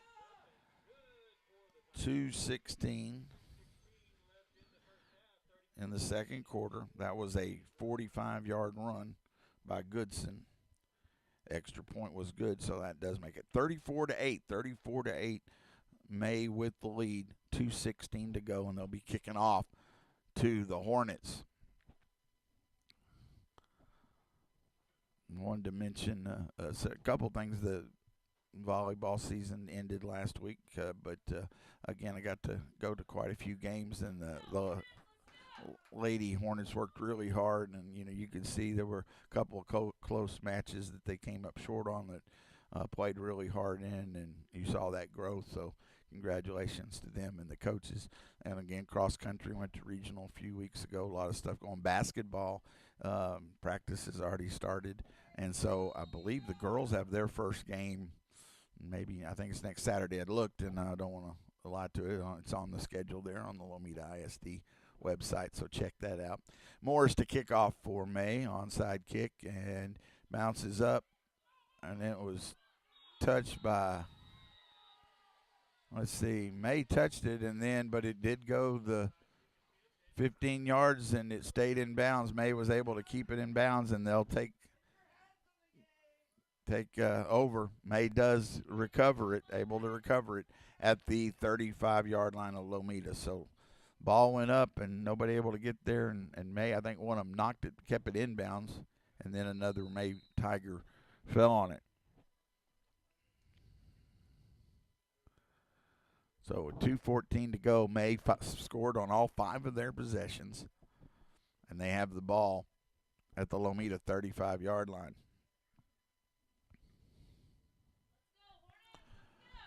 2:16 in the second quarter. That was a 45-yard run by Goodson. Extra point was good, so that does make it 34-8. 34-8. May with the lead. 2:16 to go, and they'll be kicking off to the Hornets. Wanted to mention a couple things. The volleyball season ended last week, but again, I got to go to quite a few games, and the Lady Hornets worked really hard, and you could see there were a couple of close matches that they came up short on that played really hard in, and you saw that growth. So congratulations to them and the coaches. And again, cross country went to regional a few weeks ago. A lot of stuff going. Basketball practice has already started, and so I believe the girls have their first game. Maybe I think it's next Saturday. I looked, and I don't want to lie to it. It's on the schedule there on the Lomita ISD website, so check that out. Morris to kick off for May, onside kick, and bounces up, and it was touched by, let's see, May touched it, but it did go the 15 yards, and it stayed in bounds. May was able to keep it in bounds, and they'll take over. May does recover it, able to recover it at the 35-yard line of Lomita. So ball went up, and nobody able to get there, and May, I think one of them knocked it, kept it inbounds, and then another May Tiger fell on it. So with 2:14 to go, May scored on all 5 of their possessions, and they have the ball at the Lomita 35-yard line.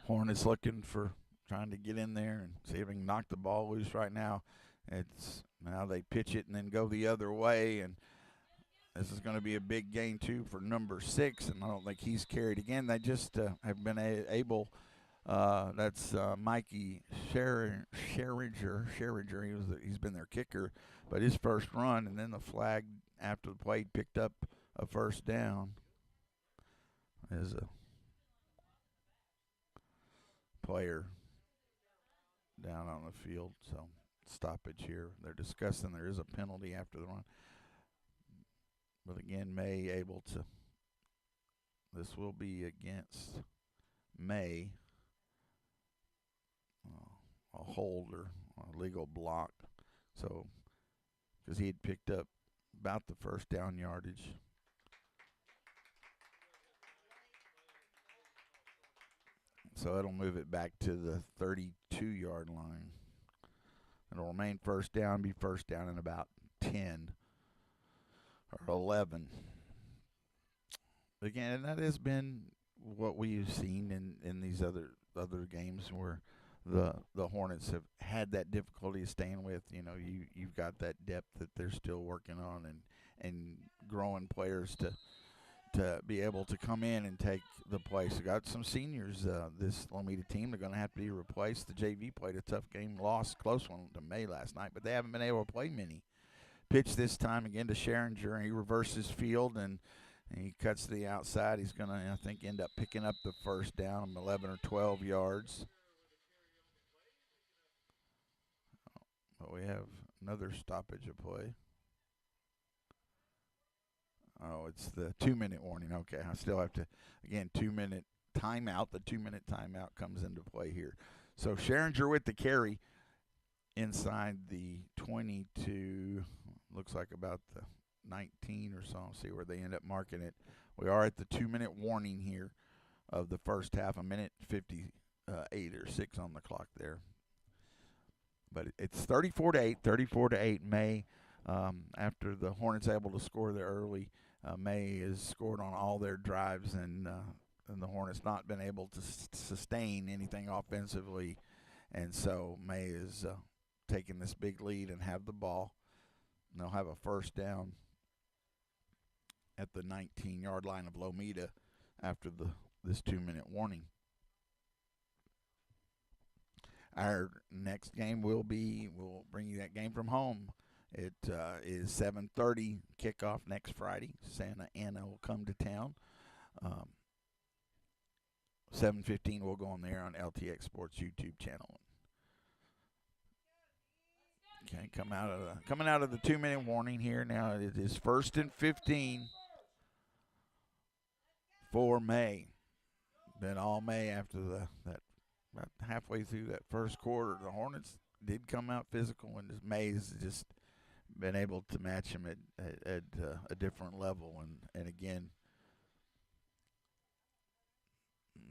Hornets looking for trying to get in there and see if they can knock the ball loose right now. It's now they pitch it and then go the other way, and this is going to be a big gain too for number 6, and I don't think he's carried again. They just have been able. That's Mikey Sherringer. He's been their kicker, but his first run and then the flag after the play picked up a first down. Is a player down on the field, so stoppage here. They're discussing there is a penalty after the run. But again, May able to. This will be against May. A holder, a legal block. So, because he had picked up about the first down yardage. So it'll move it back to the 32-yard line. It'll remain first down, be first down in about 10 or 11. Again, and that has been what we've seen in these other games where the Hornets have had that difficulty staying with. You know, you've got that depth that they're still working on and growing players to be able to come in and take the place. We got some seniors. This Lomita team, they're going to have to be replaced. The JV played a tough game, lost close one to May last night, but they haven't been able to play many. Pitch this time again to Sherringer, and he reverses field and he cuts to the outside. He's going to, I think, end up picking up the first down, 11 or 12 yards. But we have another stoppage of play. Oh, it's the 2-minute warning. Okay, I still have to, again, 2-minute timeout. The 2-minute timeout comes into play here. So Sherringer with the carry inside the 22, looks like about the 19 or so. See where they end up marking it. We are at the 2-minute warning here of the first half, 1:58 or 6 on the clock there. But it's 34-8, May. After the Hornets able to score there early, May has scored on all their drives, and the Hornets not been able to sustain anything offensively, and so May is taking this big lead and have the ball. And they'll have a first down at the 19-yard line of Lomita after this 2-minute warning. Our next game we'll bring you that game from home. It is 7:30 kickoff next Friday. Santa Ana will come to town. 7:15 we'll go on there on LTX Sports YouTube channel. Okay, coming out of the 2-minute warning here now. It is 1st and 15 for May. Been all May after that about halfway through that first quarter. The Hornets did come out physical, and May's just been able to match him at a different level. And again,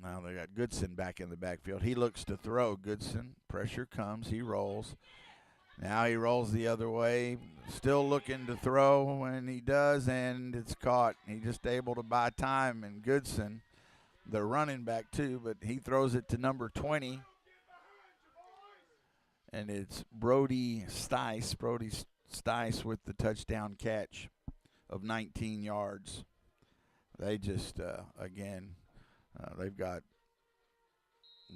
now they got Goodson back in the backfield. He looks to throw. Goodson, pressure comes. He rolls. Now he rolls the other way, still looking to throw, and he does, and it's caught. He just able to buy time, and Goodson, the running back too, but he throws it to number 20, and it's Brody Stice with the touchdown catch of 19 yards. They just, they've got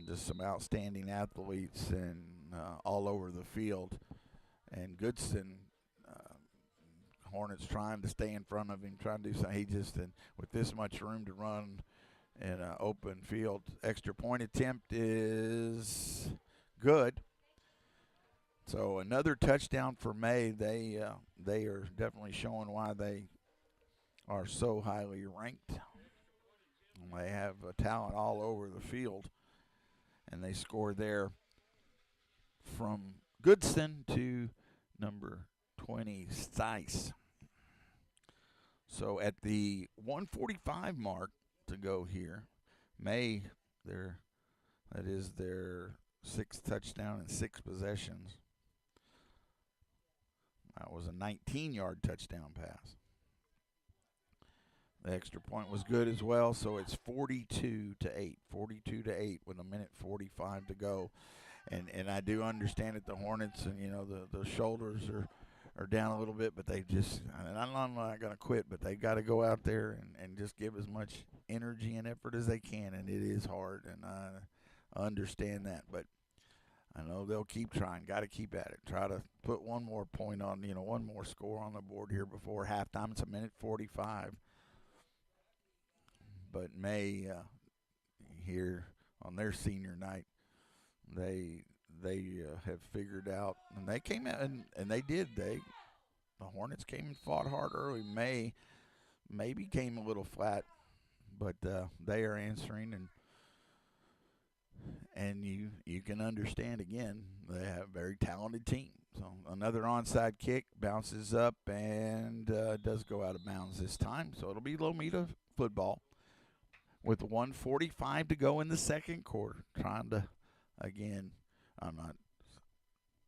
just some outstanding athletes and all over the field. And Goodson, Hornets trying to stay in front of him, trying to do something. He just, and with this much room to run in an open field, extra point attempt is good. So another touchdown for May. They are definitely showing why they are so highly ranked. They have talent all over the field, and they score there from Goodson to number 20, Stice. So at the 1:45 mark to go here, May, that is their 6th touchdown in 6 possessions. That was a 19-yard touchdown pass. The extra point was good as well, so it's 42-8. 42-8 with a minute 45 to go. And I do understand that the Hornets and the shoulders are down a little bit, but they just, and I'm not going to quit, but they got to go out there and just give as much energy and effort as they can, and it is hard, and I understand that, but I know they'll keep trying. Got to keep at it. Try to put one more point on, one more score on the board here before halftime. It's a minute 45. But May here on their senior night, they have figured out, and they came out and they did. The Hornets came and fought hard early. May maybe came a little flat, but they are answering, and you can understand again they have a very talented team. So another onside kick bounces up and does go out of bounds this time. So it'll be Lomita football with 1:45 to go in the second quarter. Trying to, again, I'm not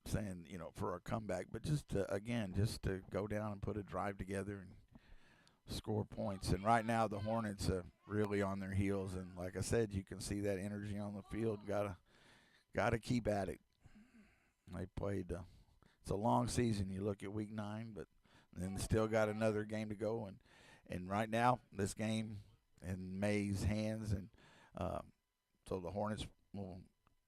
saying for a comeback, but just to go down and put a drive together and score points. And right now the Hornets are really on their heels, and like I said, you can see that energy on the field. Gotta keep at it. They played. It's a long season. You look at week 9, but then still got another game to go. And right now this game in May's hands, and so the Hornets will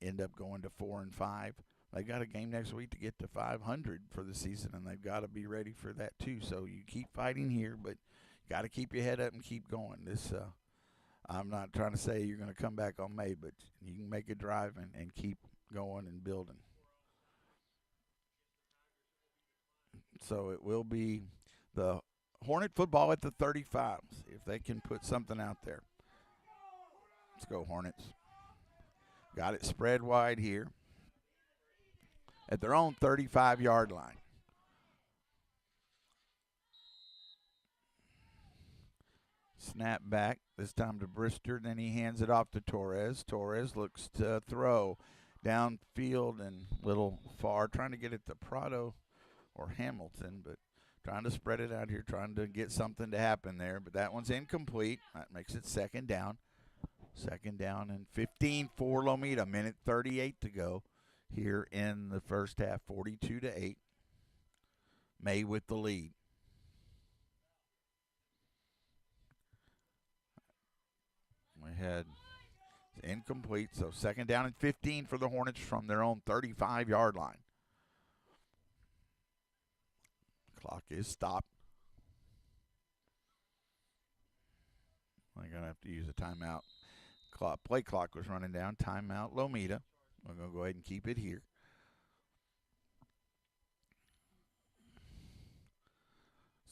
end up going to 4-5. They got a game next week to get to 500 for the season, and they've got to be ready for that too. So you keep fighting here, but got to keep your head up and keep going. I'm not trying to say you're going to come back on May, but you can make a drive and keep going and building. So it will be the Hornet football at the 35. See if they can put something out there. Let's go, Hornets. Got it spread wide here at their own 35-yard line. Snap back, this time to Brister, then he hands it off to Torres. Torres looks to throw downfield and little far, trying to get it to Prado or Hamilton, but trying to spread it out here, trying to get something to happen there. But that one's incomplete. That makes it second down. Second down and 15 for Lomita. Minute 38 to go here in the first half. 42-8. May with the lead. We had incomplete, so second down and 15 for the Hornets from their own 35-yard line. Clock is stopped. I'm going to have to use a timeout. Play clock was running down. Timeout, Lomita. We're going to go ahead and keep it here.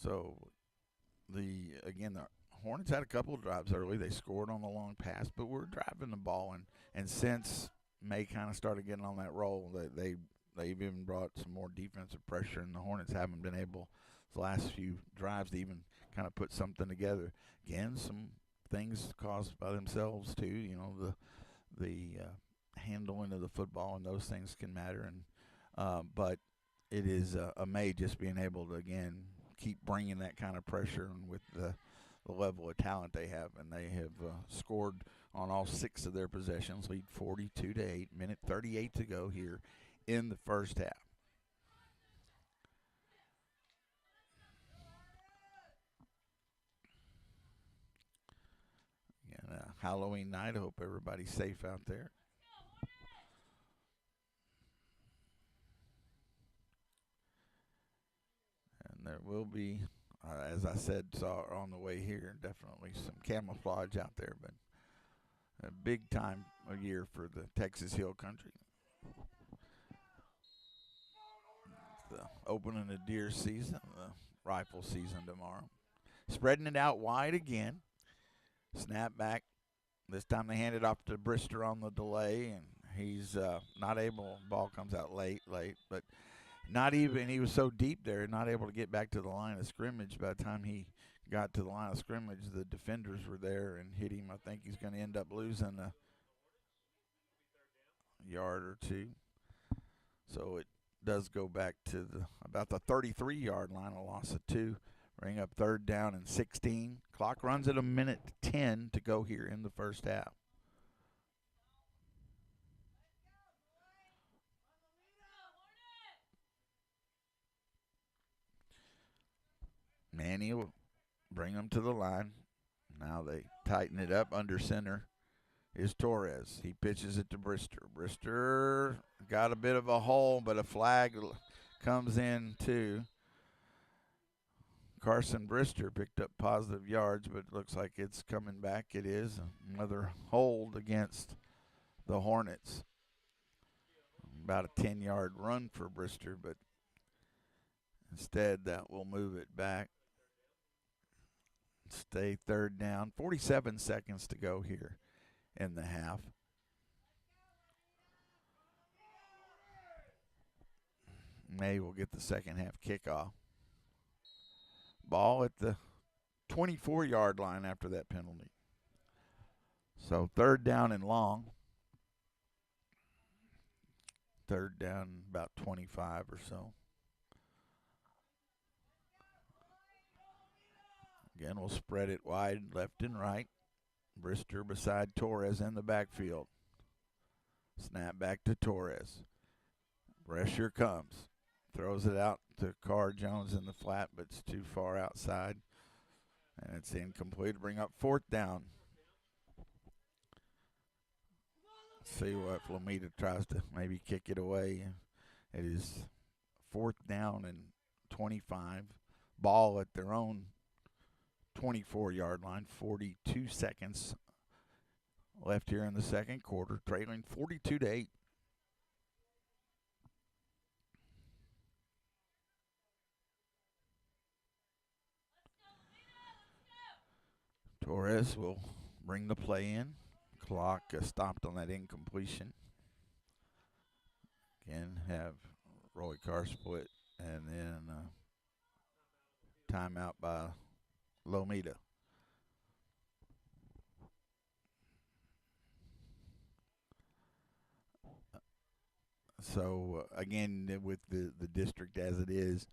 So, the Hornets had a couple of drives early. They scored on the long pass, but we're driving the ball. And since May kind of started getting on that roll, they've even brought some more defensive pressure, and the Hornets haven't been able, the last few drives, to even kind of put something together. Again, some things caused by themselves too. The handling of the football and those things can matter. And but it is May just being able to again keep bringing that kind of pressure, and with the level of talent they have, and they have scored on all 6 of their possessions. Lead 42-8. Minute 38 to go here in the first half. Halloween night. I hope everybody's safe out there. And there will be, as I said, saw on the way here, definitely some camouflage out there, but a big time of year for the Texas Hill Country. The opening of deer season, the rifle season tomorrow. Spreading it out wide again. Snap back. This time they hand it off to Brister on the delay, and he's not able. Ball comes out late, but not even. He was so deep there, not able to get back to the line of scrimmage. By the time he got to the line of scrimmage, the defenders were there and hit him. I think he's going to end up losing. yard or two. So it does go back to about the 33-yard line, a loss of 2. Bring up 3rd down and 16. Clock runs at 1:10 to go here in the first half. Manny will bring them to the line. Now they tighten it up. Under center is Torres. He pitches it to Brister. Brister got a bit of a hole, but a flag comes in too. Carson Brister picked up positive yards, but it looks like it's coming back. It is another hold against the Hornets. About a 10-yard run for Brister, but instead that will move it back. Stay 3rd down. 47 seconds to go here in the half. May will get the second half kickoff. Ball at the 24-yard line after that penalty. So 3rd down and long. 3rd down, about 25 or so. Again, we'll spread it wide, left and right. Brister beside Torres in the backfield. Snap back to Torres. Pressure comes. Throws it out to Carr Jones in the flat, but it's too far outside. And it's incomplete. Bring up 4th down. See what Flamita tries to maybe kick it away. It is 4th down and 25. Ball at their own 24-yard line. 42 seconds left here in the second quarter. Trailing 42-8. Torres will bring the play in. Clock stopped on that incompletion. Again, have Roy Carr split, and then timeout by Lomita. So, again, with the district as it is,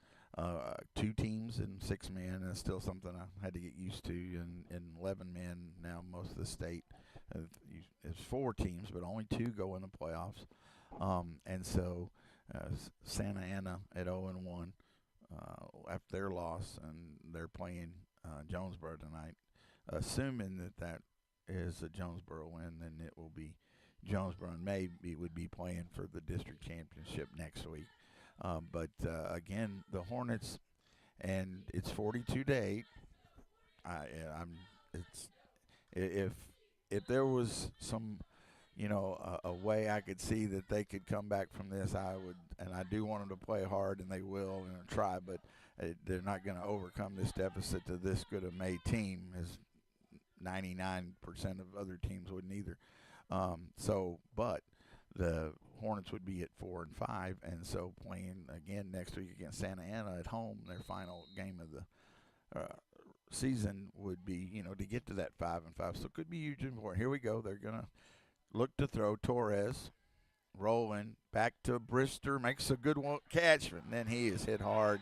2 teams and 6 men is still something I had to get used to. And 11 men now, most of the state. It's 4 teams, but only 2 go in the playoffs. And so Santa Ana at 0-1 after their loss, and they're playing Jonesboro tonight. Assuming that is a Jonesboro win, then it will be Jonesboro and maybe would be playing for the district championship next week. But again, the Hornets, and it's 42-8. If there was some, a way I could see that they could come back from this, I would, and I do want them to play hard, and they will, and try, but they're not going to overcome this deficit to this good a May team, as 99% of other teams wouldn't either. But the Hornets would be at 4-5, and so playing again next week against Santa Ana at home, their final game of the season would be, to get to that 5-5. So it could be huge and important. Here we go. They're gonna look to throw. Torres rolling back to Brister, makes a good catch, and then he is hit hard.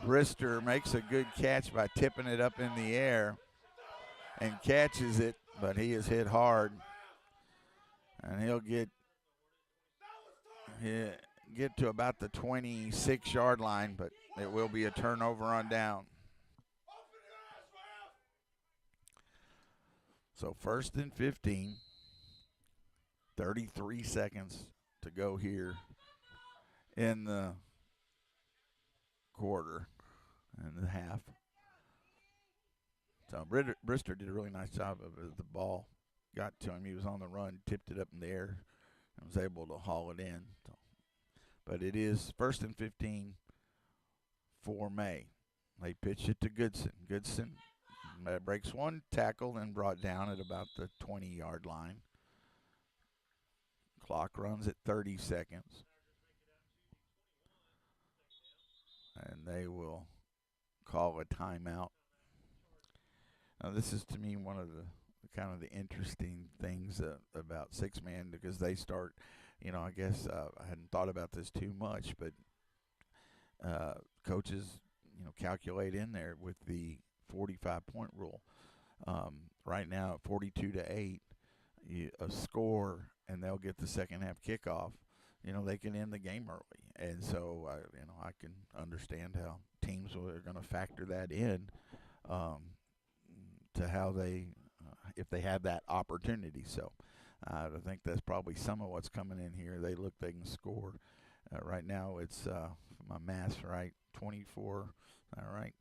Brister makes a good catch by tipping it up in the air and catches it, but he is hit hard. And he'll get to about the 26-yard line, but it will be a turnover on down. So 1st and 15, 33 seconds to go here in the quarter and the half. So Brister did a really nice job of it. The ball got to him. He was on the run, tipped it up in the air, and was able to haul it in. So, but it is 1st and 15 for May. They pitch it to Goodson. Goodson breaks one tackle and brought down at about the 20-yard line. Clock runs at 30 seconds. And they will call a timeout. Now, this is, to me, one of kind of the interesting things about six man, because they start, I guess I hadn't thought about this too much, but coaches, calculate in there with the 45-point rule. Right now, at 42-8, a score, and they'll get the second half kickoff. They can end the game early, and so I can understand how teams are going to factor that in to how they, if they have that opportunity. So I think that's probably some of what's coming in here. They can score. Right now, it's my math's right, 24. All right,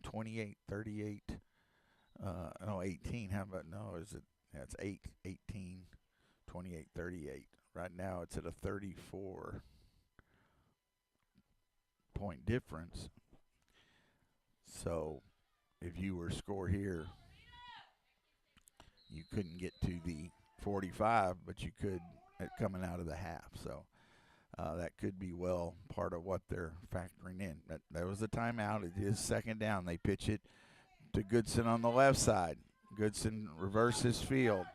28, 38. No, 18. How about no? Is it? Yeah, it's 8, 18, 28, 38. Right now, it's at a 34-point difference. So, if you were to score here, you couldn't get to the 45, but you could coming out of the half. So, that could be well part of what they're factoring in. That was the timeout. It is second down. They pitch it to Goodson on the left side. Goodson reverses field.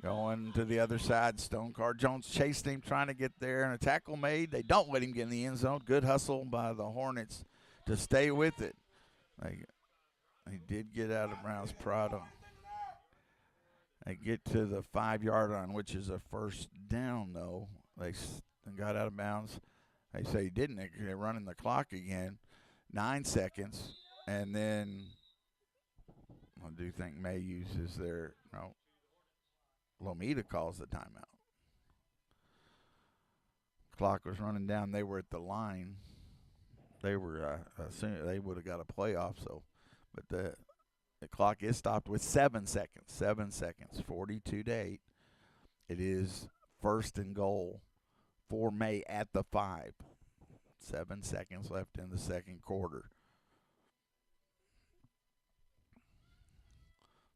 Going to the other side, Stonecar Jones chased him, trying to get there, and a tackle made. They don't let him get in the end zone. Good hustle by the Hornets to stay with it. They did get out of Browns Prado. They get to the 5-yard line, which is a first down, though. They got out of bounds. They say he didn't. They're running the clock again. 9 seconds. And then I do think May uses their Lomita calls the timeout. Clock was running down. They were at the line. They were they would have got a playoff. So, but the clock is stopped with 7 seconds. 7 seconds. 42-8. It is first and goal for May at the 5. 7 seconds left in the second quarter.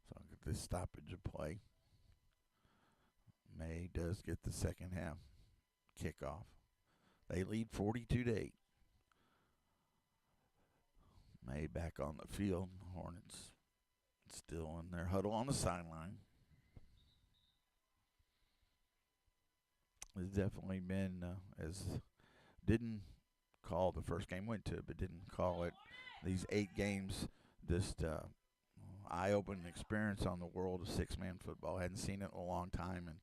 So I'll get this stoppage of play. May does get the second half kickoff. They lead 42-8. May back on the field. Hornets still in their huddle on the sideline. It's definitely been didn't call the first game, went to it, but didn't call it. These 8 games, just eye-opening experience on the world of six-man football. Hadn't seen it in a long time, and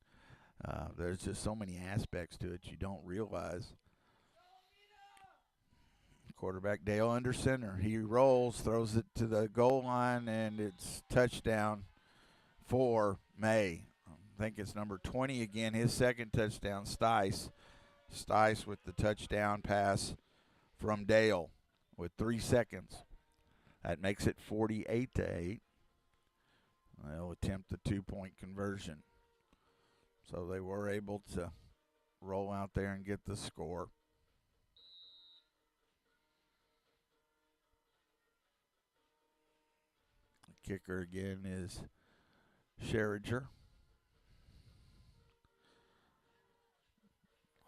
there's just so many aspects to it you don't realize. Quarterback Dale under center. He rolls, throws it to the goal line, and it's touchdown for May. I think it's number 20 again, his second touchdown, Stice. Stice with the touchdown pass from Dale with 3 seconds. That makes it 48-8. They'll attempt the 2-point conversion. So they were able to roll out there and get the score. The kicker again is Scherringer.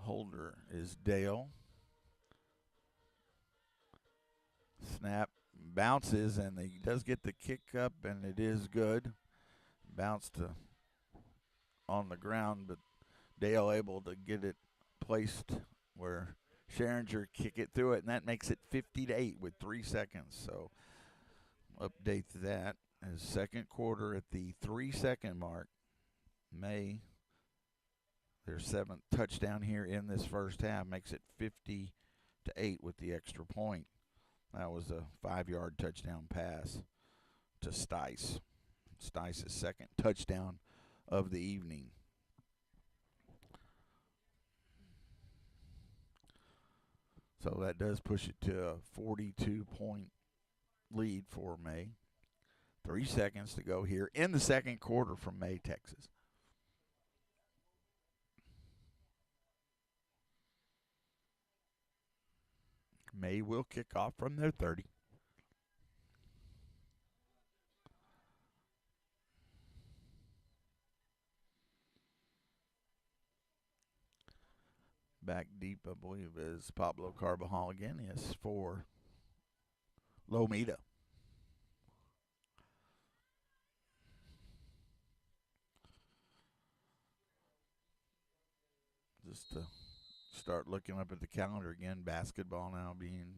Holder is Dale. Snap bounces, and he does get the kick up, and it is good. Bounced on the ground, but Dale able to get it placed where Scherringer kick it through it, and that makes it 50-8 with 3 seconds. So update that as second quarter at the 3-second mark. May, their 7th touchdown here in this first half, makes it 50-8 with the extra point. That was a 5-yard touchdown pass to Stice. Stice's second touchdown of the evening. So that does push it to a 42-point lead for May. 3 seconds to go here in the second quarter from May, Texas. May will kick off from their 30. Back deep, I believe, is Pablo Carbajal again. Yes, for Lomita. just start looking up at the calendar again. Basketball now being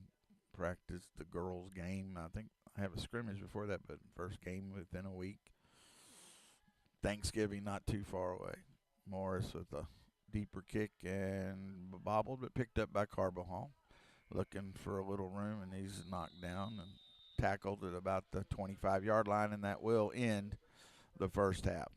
practiced, the girls' game. I think I have a scrimmage before that, but first game within a week. Thanksgiving not too far away. Morris with a deeper kick and bobbled, but picked up by Carbajal. Looking for a little room, and he's knocked down and tackled at about the 25-yard line, and that will end the first half.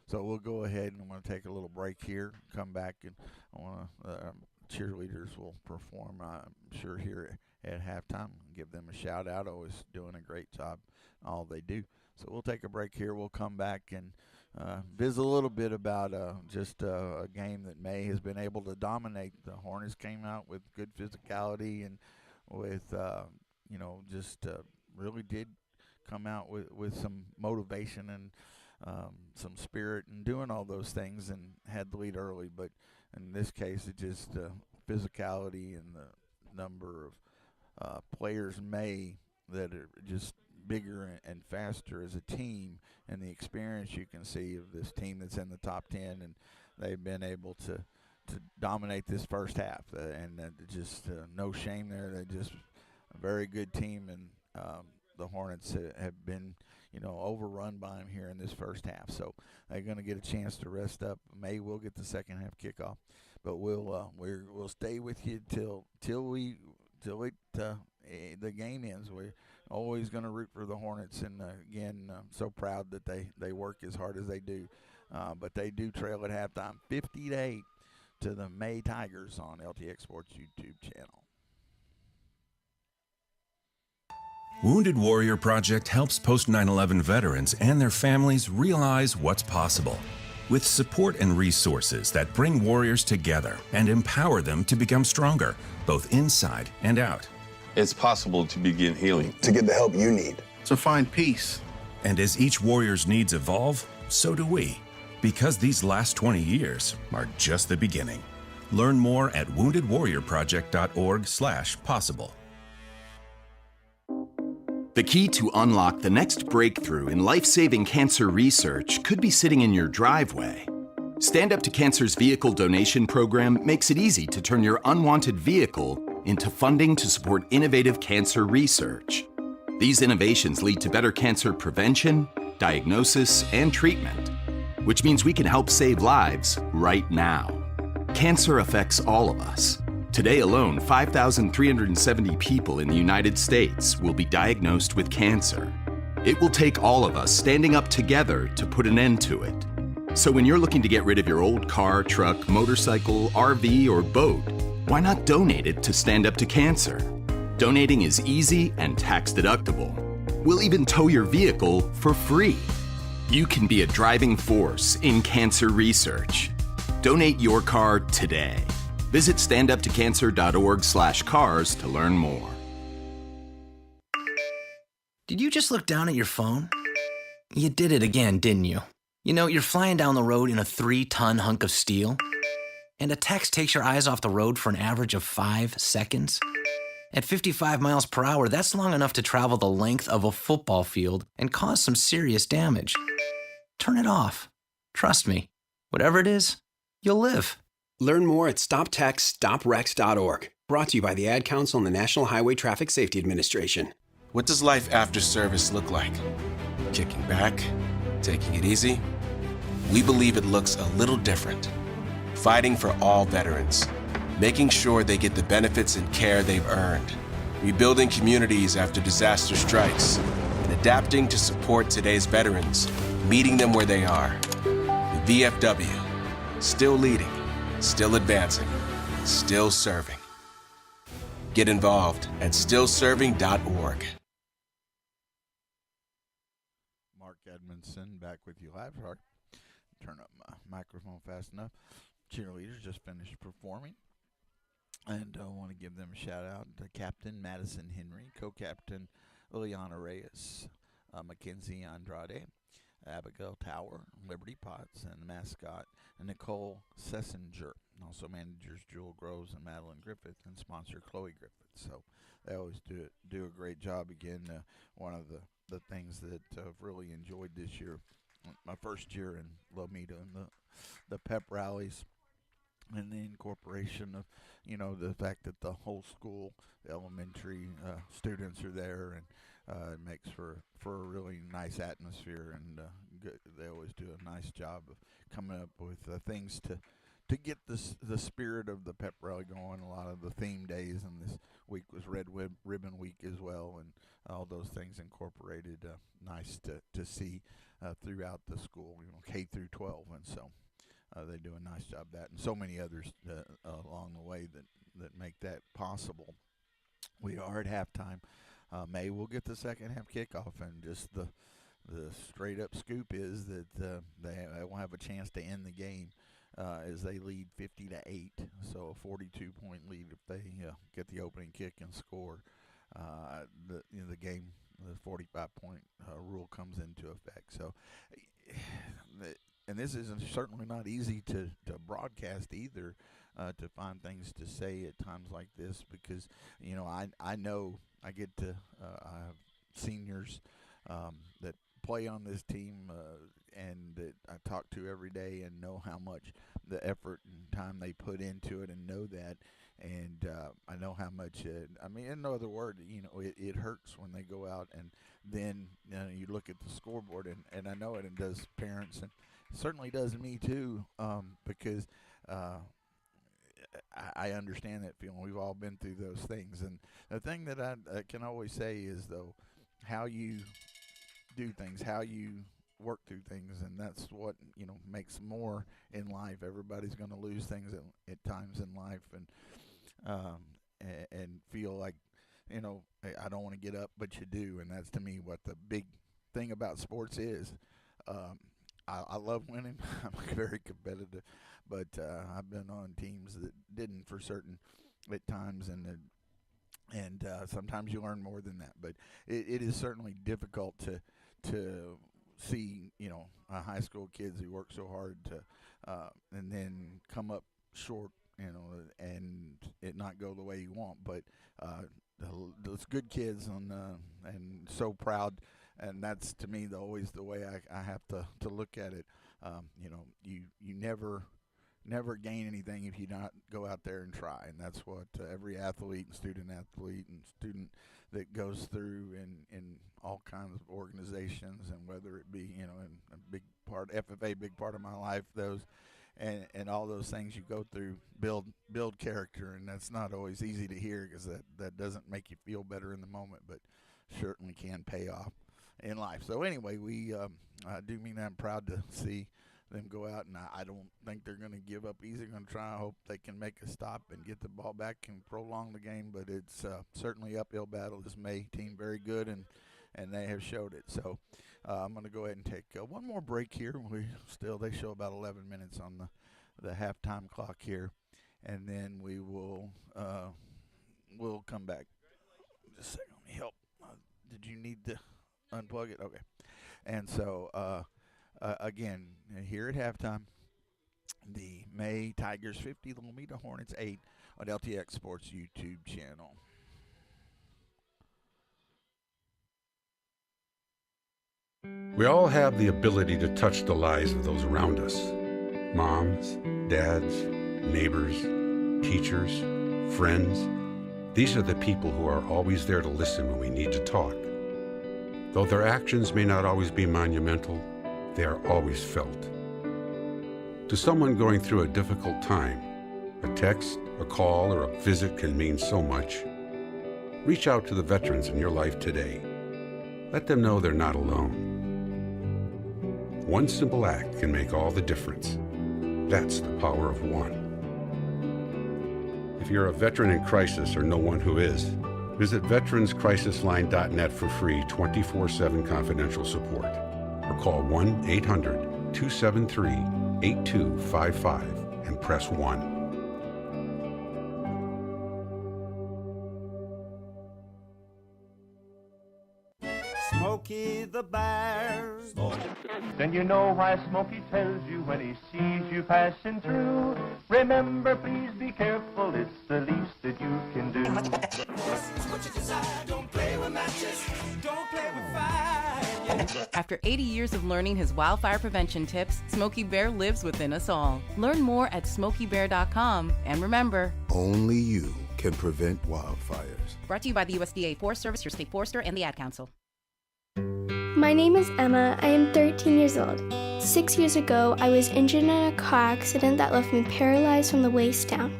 So we'll go ahead and I'm going to take a little break here, come back, and I want to cheerleaders will perform, I'm sure, here at halftime. Give them a shout out. Always doing a great job in all they do. So we'll take a break here. We'll come back and visit a little bit about just a game that May has been able to dominate. The Hornets came out with good physicality and with, just really did come out with some motivation and some spirit and doing all those things and had the lead early. But in this case, it just physicality and the number of players that are just bigger and faster as a team, and the experience you can see of this team that's in the top 10, and they've been able to dominate this first half, and just no shame there. They're just a very good team, and the Hornets have been overrun by them here in this first half. So they're going to get a chance to rest up. May will get the second half kickoff, but we'll stay with you till the game ends. We're always going to root for the Hornets, and again, I'm so proud that they work as hard as they do. But they do trail at halftime, 50-8 to the May Tigers on LTX Sports YouTube channel. Wounded Warrior Project helps post 9/11 veterans and their families realize what's possible. With support and resources that bring warriors together and empower them to become stronger, both inside and out. It's possible to begin healing. To get the help you need. To find peace. And as each warrior's needs evolve, so do we. Because these last 20 years are just the beginning. Learn more at woundedwarriorproject.org/possible. The key to unlock the next breakthrough in life-saving cancer research could be sitting in your driveway. Stand Up to Cancer's vehicle donation program makes it easy to turn your unwanted vehicle into funding to support innovative cancer research. These innovations lead to better cancer prevention, diagnosis, and treatment, which means we can help save lives right now. Cancer affects all of us. Today alone, 5,370 people in the United States will be diagnosed with cancer. It will take all of us standing up together to put an end to it. So when you're looking to get rid of your old car, truck, motorcycle, RV, or boat, why not donate it to Stand Up to Cancer? Donating is easy and tax deductible. We'll even tow your vehicle for free. You can be a driving force in cancer research. Donate your car today. Visit standuptocancer.org/cars to learn more. Did you just look down at your phone? You did it again, didn't you? You know, you're flying down the road in a 3-ton hunk of steel, and a text takes your eyes off the road for an average of 5 seconds. At 55 miles per hour, that's long enough to travel the length of a football field and cause some serious damage. Turn it off. Trust me, whatever it is, you'll live. Learn more at StopTextsStopWrecks.org. Brought to you by the Ad Council and the National Highway Traffic Safety Administration. What does life after service look like? Kicking back? Taking it easy? We believe it looks a little different. Fighting for all veterans. Making sure they get the benefits and care they've earned. Rebuilding communities after disaster strikes. And adapting to support today's veterans. Meeting them where they are. The VFW. Still leading. Still advancing, still serving. Get involved at stillserving.org. Mark Edmondson back with you live. Turn up my microphone fast enough. Cheerleaders just finished performing, and I want to give them a shout out to Captain Madison Henry, co-captain Liliana Reyes, Mackenzie Andrade, Abigail Tower, Liberty Potts, and the mascot Nicole Sessinger. Also managers Jewel Groves and Madeline Griffith, and sponsor Chloe Griffith. So they always do a great job. Again, one of the things that I've really enjoyed this year my first year in Lomita, and the pep rallies and the incorporation of, the fact that the whole school, the elementary students are there, and it makes for a really nice atmosphere, and they always do a nice job of coming up with things to get the spirit of the pep rally going. A lot of the theme days, and this week was Red Ribbon Week as well, and all those things incorporated. Nice to see throughout the school, K through 12, and so. They do a nice job of that, and so many others along the way that make that possible. We are at halftime. May will get the second half kickoff, and just the straight up scoop is that they will have a chance to end the game as they lead 50-8. So a 42-point lead if they get the opening kick and score. The game, the 45-point rule comes into effect. So. And this is certainly not easy to broadcast either, to find things to say at times like this, because I know I get to I have seniors that play on this team and that I talk to every day, and know how much the effort and time they put into it, and know that. And I know how much, in no other word, it hurts when they go out, and then you look at the scoreboard, and I know it does parents, and certainly does me too, because I understand that feeling. We've all been through those things. And the thing that I can always say is, though, how you do things, how you work through things, and that's what makes more in life. Everybody's going to lose things at times in life, and feel like I don't want to get up, but you do. And that's, to me, what the big thing about sports is. I love winning. I'm very competitive, but I've been on teams that didn't for certain at times, and sometimes you learn more than that. But it is certainly difficult to see high school kids who work so hard to and then come up short, and it not go the way you want. But those good kids and so proud. And that's, to me, always the way I have to look at it. You never gain anything if you not go out there and try. And that's what every athlete and student that goes through in all kinds of organizations, and whether it be, in a big part, FFA, big part of my life, those and all those things you go through build character. And that's not always easy to hear, because that doesn't make you feel better in the moment, but certainly can pay off in life. So anyway, I do mean I'm proud to see them go out, and I don't think they're going to give up easy. They're going to try. I hope they can make a stop and get the ball back and prolong the game, but it's certainly uphill battle. This May team very good, and they have showed it. So I'm going to go ahead and take one more break here. They show about 11 minutes on the halftime clock here, and then we will we'll come back. Just a second, let me help. Did you need to unplug it? Okay. And so, again, here at halftime, the May Tigers 50, the Lomita Hornets 8 on LTX Sports YouTube channel. We all have the ability to touch the lives of those around us. Moms, dads, neighbors, teachers, friends. These are the people who are always there to listen when we need to talk. Though their actions may not always be monumental, they are always felt. To someone going through a difficult time, a text, a call, or a visit can mean so much. Reach out to the veterans in your life today. Let them know they're not alone. One simple act can make all the difference. That's the power of one. If you're a veteran in crisis or know one who is, visit veteranscrisisline.net for free 24/7 confidential support, or call 1-800-273-8255 and press 1. Smokey the Bear. Then you know why Smokey tells you when he sees you passing through. Remember, please be careful, it's the least that you can do. What you desire, don't play with matches, don't play with fire. After 80 years of learning his wildfire prevention tips, Smokey Bear lives within us all. Learn more at SmokeyBear.com. And remember, only you can prevent wildfires. Brought to you by the USDA Forest Service, your state forester, and the Ad Council. My name is Emma. I am 13 years old. 6 years ago, I was injured in a car accident that left me paralyzed from the waist down.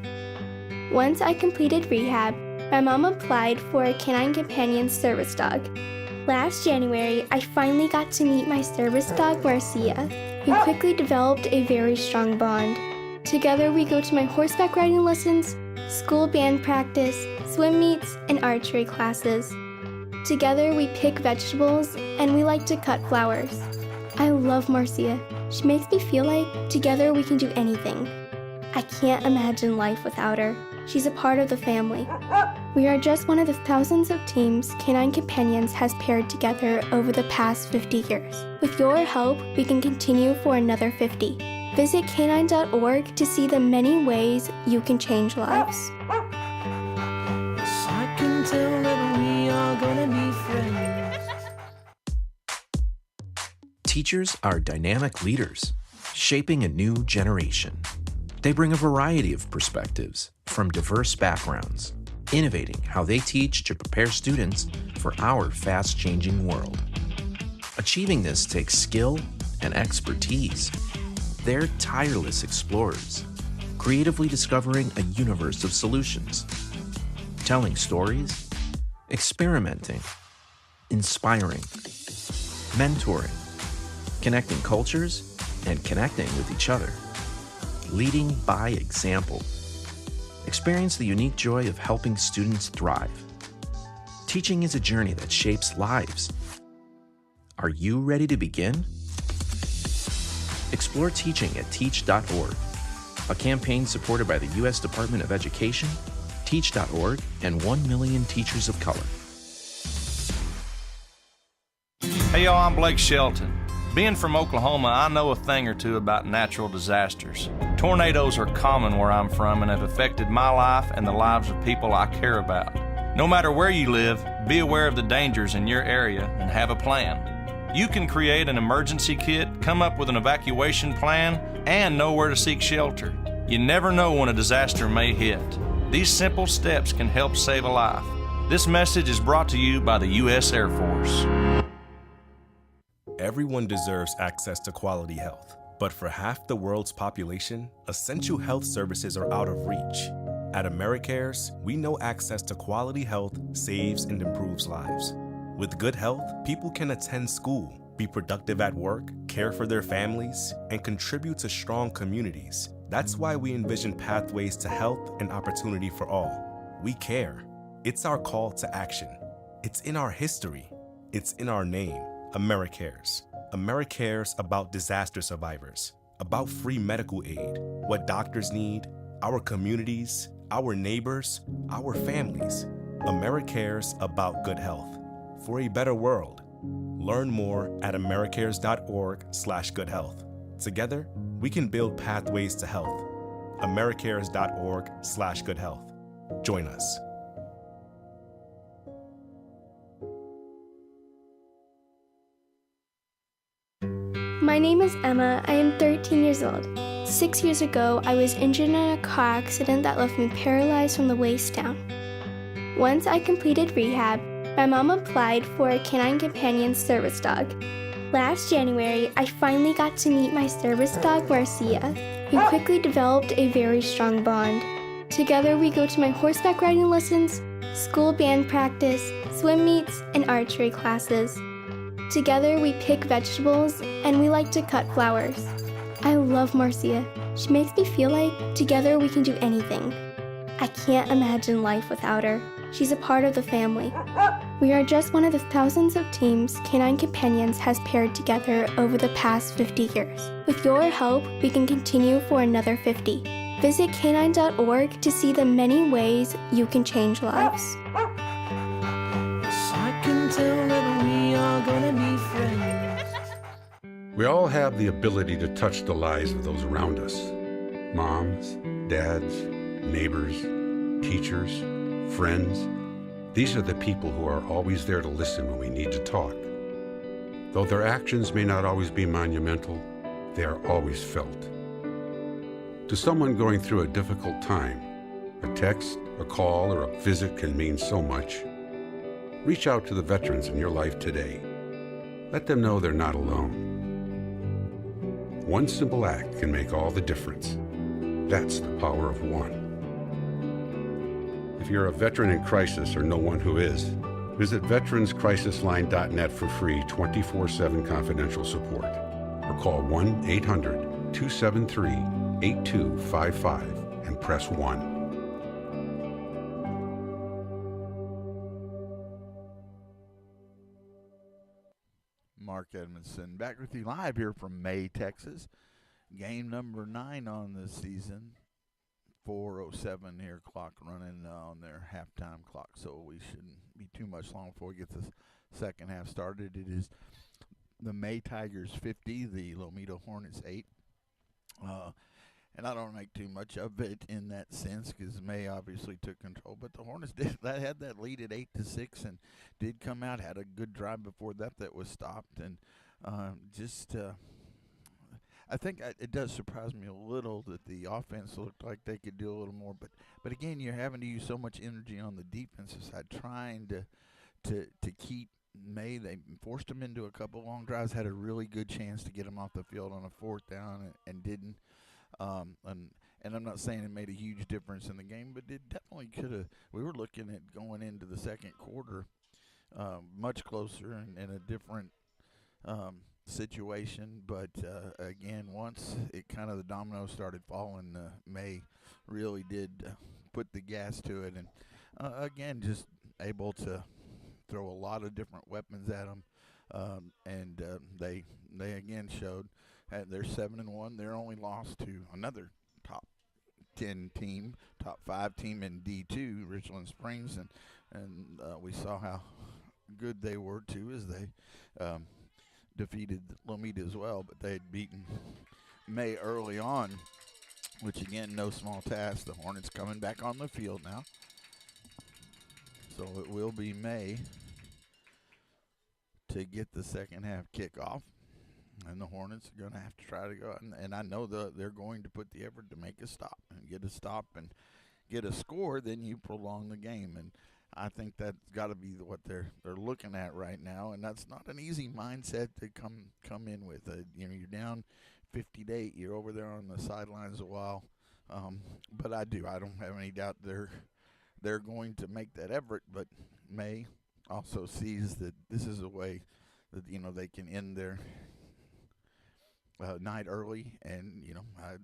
Once I completed rehab, my mom applied for a canine companion service dog. Last January, I finally got to meet my service dog, Marcia. We quickly developed a very strong bond. Together, we go to my horseback riding lessons, school band practice, swim meets, and archery classes. Together, we pick vegetables, and we like to cut flowers. I love Marcia. She makes me feel like together we can do anything. I can't imagine life without her. She's a part of the family. We are just one of the thousands of teams Canine Companions has paired together over the past 50 years. With your help, we can continue for another 50. Visit canine.org to see the many ways you can change lives. I can tell that we are gonna be friends. Teachers are dynamic leaders, shaping a new generation. They bring a variety of perspectives from diverse backgrounds, innovating how they teach to prepare students for our fast-changing world. Achieving this takes skill and expertise. They're tireless explorers, creatively discovering a universe of solutions, telling stories, experimenting, inspiring, mentoring, connecting cultures, and connecting with each other. Leading by example. Experience the unique joy of helping students thrive. Teaching is a journey that shapes lives. Are you ready to begin? Explore teaching at teach.org, a campaign supported by the U.S. Department of Education, teach.org, and 1 million teachers of color. Hey y'all, I'm Blake Shelton. Being from Oklahoma, I know a thing or two about natural disasters. Tornadoes are common where I'm from and have affected my life and the lives of people I care about. No matter where you live, be aware of the dangers in your area and have a plan. You can create an emergency kit, come up with an evacuation plan, and know where to seek shelter. You never know when a disaster may hit. These simple steps can help save a life. This message is brought to you by the U.S. Air Force. Everyone deserves access to quality health, but for half the world's population, essential health services are out of reach. At AmeriCares, we know access to quality health saves and improves lives. With good health, people can attend school, be productive at work, care for their families, and contribute to strong communities. That's why we envision pathways to health and opportunity for all. We care. It's our call to action. It's in our history. It's in our name. AmeriCares. AmeriCares about disaster survivors, about free medical aid, what doctors need, our communities, our neighbors, our families. AmeriCares about good health. For a better world. Learn more at americares.org/goodhealth. Together, we can build pathways to health. americares.org/goodhealth. Join us. My name is Emma. I am 13 years old. 6 years ago, I was injured in a car accident that left me paralyzed from the waist down. Once I completed rehab, my mom applied for a canine companion service dog. Last January, I finally got to meet my service dog, Marcia. We quickly developed a very strong bond. Together, we go to my horseback riding lessons, school band practice, swim meets, and archery classes. Together, we pick vegetables, and we like to cut flowers. I love Marcia. She makes me feel like together we can do anything. I can't imagine life without her. She's a part of the family. We are just one of the thousands of teams Canine Companions has paired together over the past 50 years. With your help, we can continue for another 50. Visit canine.org to see the many ways you can change lives. I can tell that we are gonna be friends. We all have the ability to touch the lives of those around us. Moms, dads, neighbors, teachers, friends. These are the people who are always there to listen when we need to talk. Though their actions may not always be monumental, they are always felt. To someone going through a difficult time, a text, a call, or a visit can mean so much. Reach out to the veterans in your life today. Let them know they're not alone. One simple act can make all the difference. That's the power of one. If you're a veteran in crisis or know one who is, visit veteranscrisisline.net for free 24/7 confidential support or call 1-800-273-8255 and press 1. Mark Edmondson back with you live here from May, Texas. Game number 9 on this season. 4:07 here, clock running on their halftime clock, so we shouldn't be too much long before we get the second half started. It is the May Tigers 50, the Lomita Hornets 8. And I don't make too much of it in that sense because May obviously took control, but the Hornets had that lead at 8-6 and did come out, had a good drive before that was stopped, and I think it does surprise me a little that the offense looked like they could do a little more, but again, you're having to use so much energy on the defensive side trying to keep May. They forced them into a couple long drives, had a really good chance to get them off the field on a 4th down and didn't. And I'm not saying it made a huge difference in the game, but it definitely could have. We were looking at going into the second quarter much closer and a different situation. But again, once it kind of the dominoes started falling, May really did put the gas to it. And again, just able to throw a lot of different weapons at them. And they again showed they're 7-1. They're only lost to another top 10 team, top 5 team in D2, Richland Springs, and we saw how good they were too as they defeated Lomita as well. But they had beaten May early on, which again, no small task. The Hornets coming back on the field now, so it will be May to get the second half kickoff. And the Hornets are going to have to try to go out, and I know they're going to put the effort to make a stop and get a stop and get a score. Then you prolong the game, and I think that's got to be what they're looking at right now. And that's not an easy mindset to come in with. You're down 50-8. You're over there on the sidelines a while, but I don't have any doubt they're going to make that effort. But May also sees that this is a way that they can end their night early, and I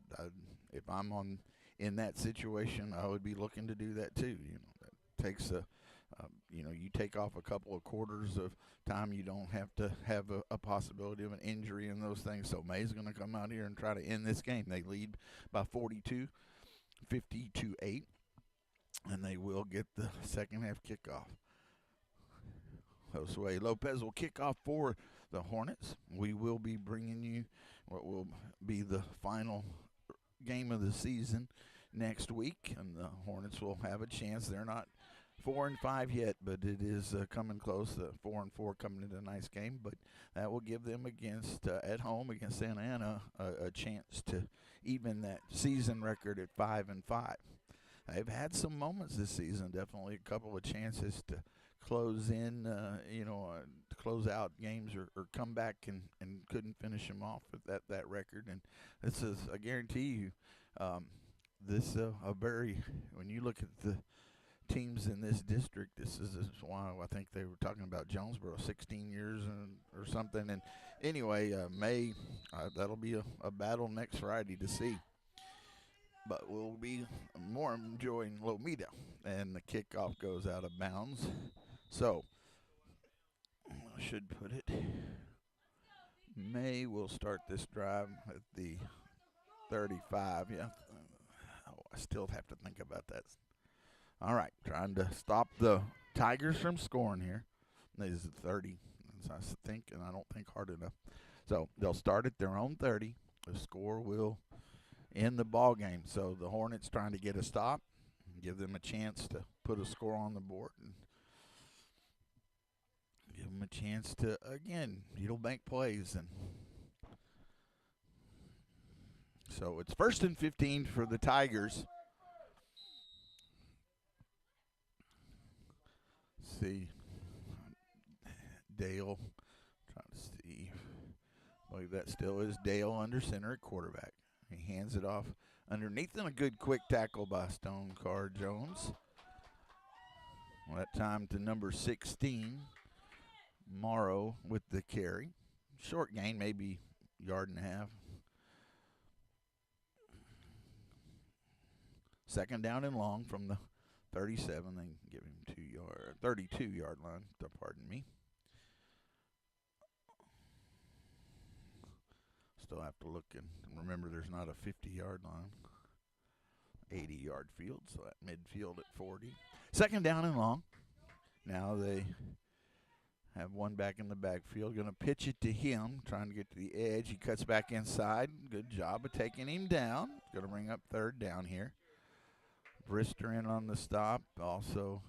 if I'm in that situation, I would be looking to do that too. That takes you take off a couple of quarters of time. You don't have to have a possibility of an injury and those things. So May's going to come out here and try to end this game. They lead by 42, 50-8, and they will get the second half kickoff. Josue Lopez will kick off for the Hornets. We will be bringing you what will be the final game of the season next week, and the Hornets will have a chance. They're not 4-5 yet, but it is coming close. 4-4 coming into a nice game, but that will give them at home against Santa Ana a chance to even that season record at 5-5. They've had some moments this season, definitely a couple of chances to close in, close out games or come back and couldn't finish them off with that record. And this is, I guarantee you, this when you look at the teams in this district, this is why I think they were talking about Jonesboro, 16 years or something. And anyway, May, that'll be a battle next Friday to see. But we'll be more enjoying Lomita, and the kickoff goes out of bounds. So, I should put it, May will start this drive at the 35. Yeah, I still have to think about that. All right, trying to stop the Tigers from scoring here. This is 30, I think, and I don't think hard enough. So, they'll start at their own 30. The score will end the ball game. So, the Hornets trying to get a stop, give them a chance to put a score on the board and give give them a chance to, again, you'll make plays. And so it's 1st and 15 for the Tigers. Let's see. Dale, trying to see. I believe that still is Dale under center at quarterback. He hands it off underneath, and a good quick tackle by Stone Car Jones. Well, that time to number 16, Morrow with the carry. Short gain, maybe yard and a half. 2nd down and long from the 37. They give him 32-yard line. Pardon me. Still have to look and remember there's not a 50-yard line. 80-yard field, so that midfield at 40. 2nd down and long. Now they have one back in the backfield. Going to pitch it to him, trying to get to the edge. He cuts back inside. Good job of taking him down. Going to bring up 3rd down here. Brister in on the stop. Also,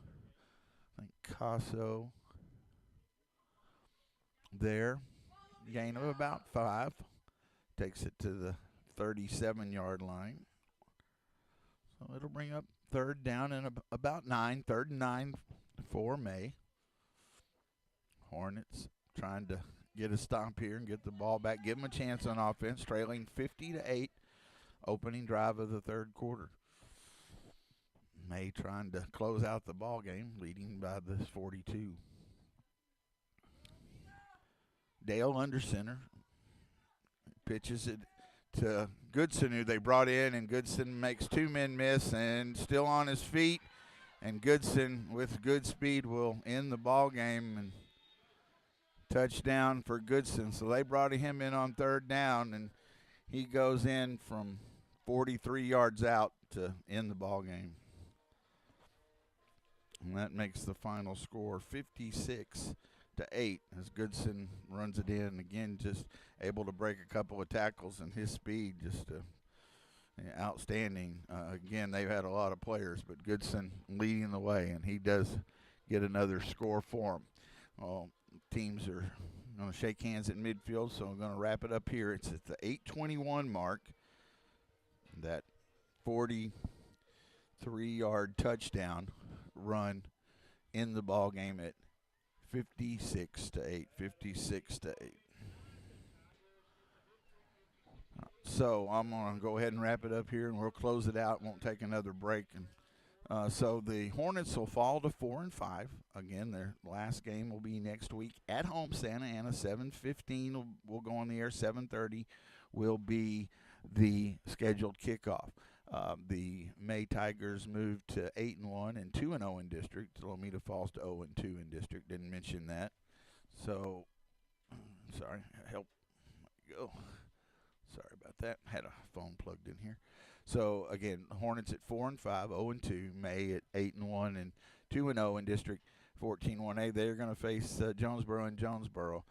I think Casso there. Gain of about 5. Takes it to the 37-yard line. So it'll bring up 3rd down and about 9. 3rd and 9 for May. Hornets trying to get a stop here and get the ball back. Give them a chance on offense. Trailing 50-8. Opening drive of the 3rd quarter. May trying to close out the ball game, leading by the 42. Dale under center. Pitches it to Goodson, who they brought in, and Goodson makes 2 men miss and still on his feet. And Goodson, with good speed, will end the ball game, and touchdown for Goodson. So they brought him in on 3rd down, and he goes in from 43 yards out to end the ball game. And that makes the final score 56-8 as Goodson runs it in. Again, just able to break a couple of tackles, and his speed just outstanding. Again, they've had a lot of players, but Goodson leading the way, and he does get another score for them. Well, teams are going to shake hands at midfield, so I'm going to wrap it up here. It's at the 8:21 mark. That 43-yard touchdown run in the ball game at 56-8. 56-8. So I'm going to go ahead and wrap it up here, and we'll close it out. Won't take another break. And so the Hornets will fall to 4-5. Again, their last game will be next week at home, Santa Ana. 7:15 will go on the air. 7:30 will be the scheduled kickoff. The May Tigers moved to 8-1 and 2-0 in district. Lomita falls to 0-2 in district. Didn't mention that. So, sorry. Help. Go. Sorry about that. Had a phone plugged in here. So, again, Hornets at 4-5, 0-2. May at 8-1 and 2-0 in District 14-1A. They're going to face Jonesboro and Jonesboro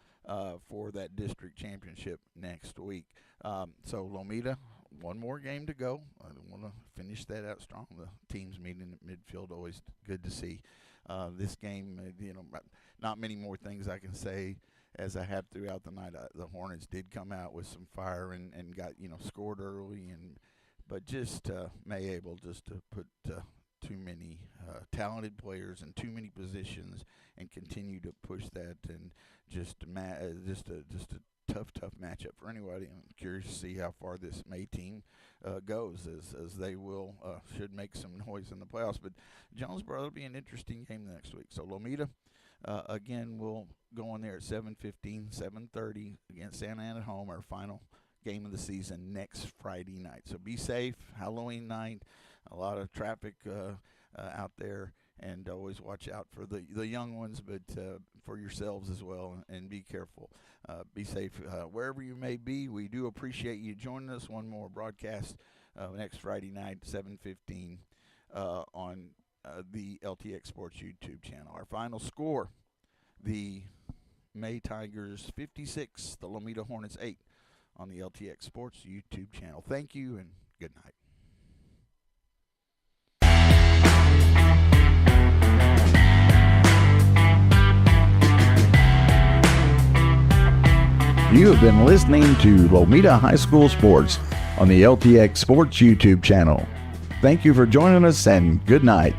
for that district championship next week. So, Lomita, one more game to go. I want to finish that out strong. The teams meeting at midfield, always good to see. This game, not many more things I can say as I have throughout the night. The Hornets did come out with some fire and got, scored early, but just May able just to put too many talented players in too many positions and continue to push that, and just a tough matchup for anybody. I'm curious to see how far this May team goes, as they should make some noise in the playoffs. But Jonesboro will be an interesting game next week. So Lomita, again, will go on there at 7:15, 7:30 against Santa Ana at home, our final game of the season next Friday night. So be safe. Halloween night, a lot of traffic out there, and always watch out for the young ones, but for yourselves as well, and be careful. Be safe wherever you may be. We do appreciate you joining us. One more broadcast next Friday night, 7:15 on the LTX Sports YouTube channel. Our final score, the May Tigers 56, the Lomita Hornets 8 on the LTX Sports YouTube channel. Thank you and good night. You have been listening to Lomita High School Sports on the LTX Sports YouTube channel. Thank you for joining us, and good night.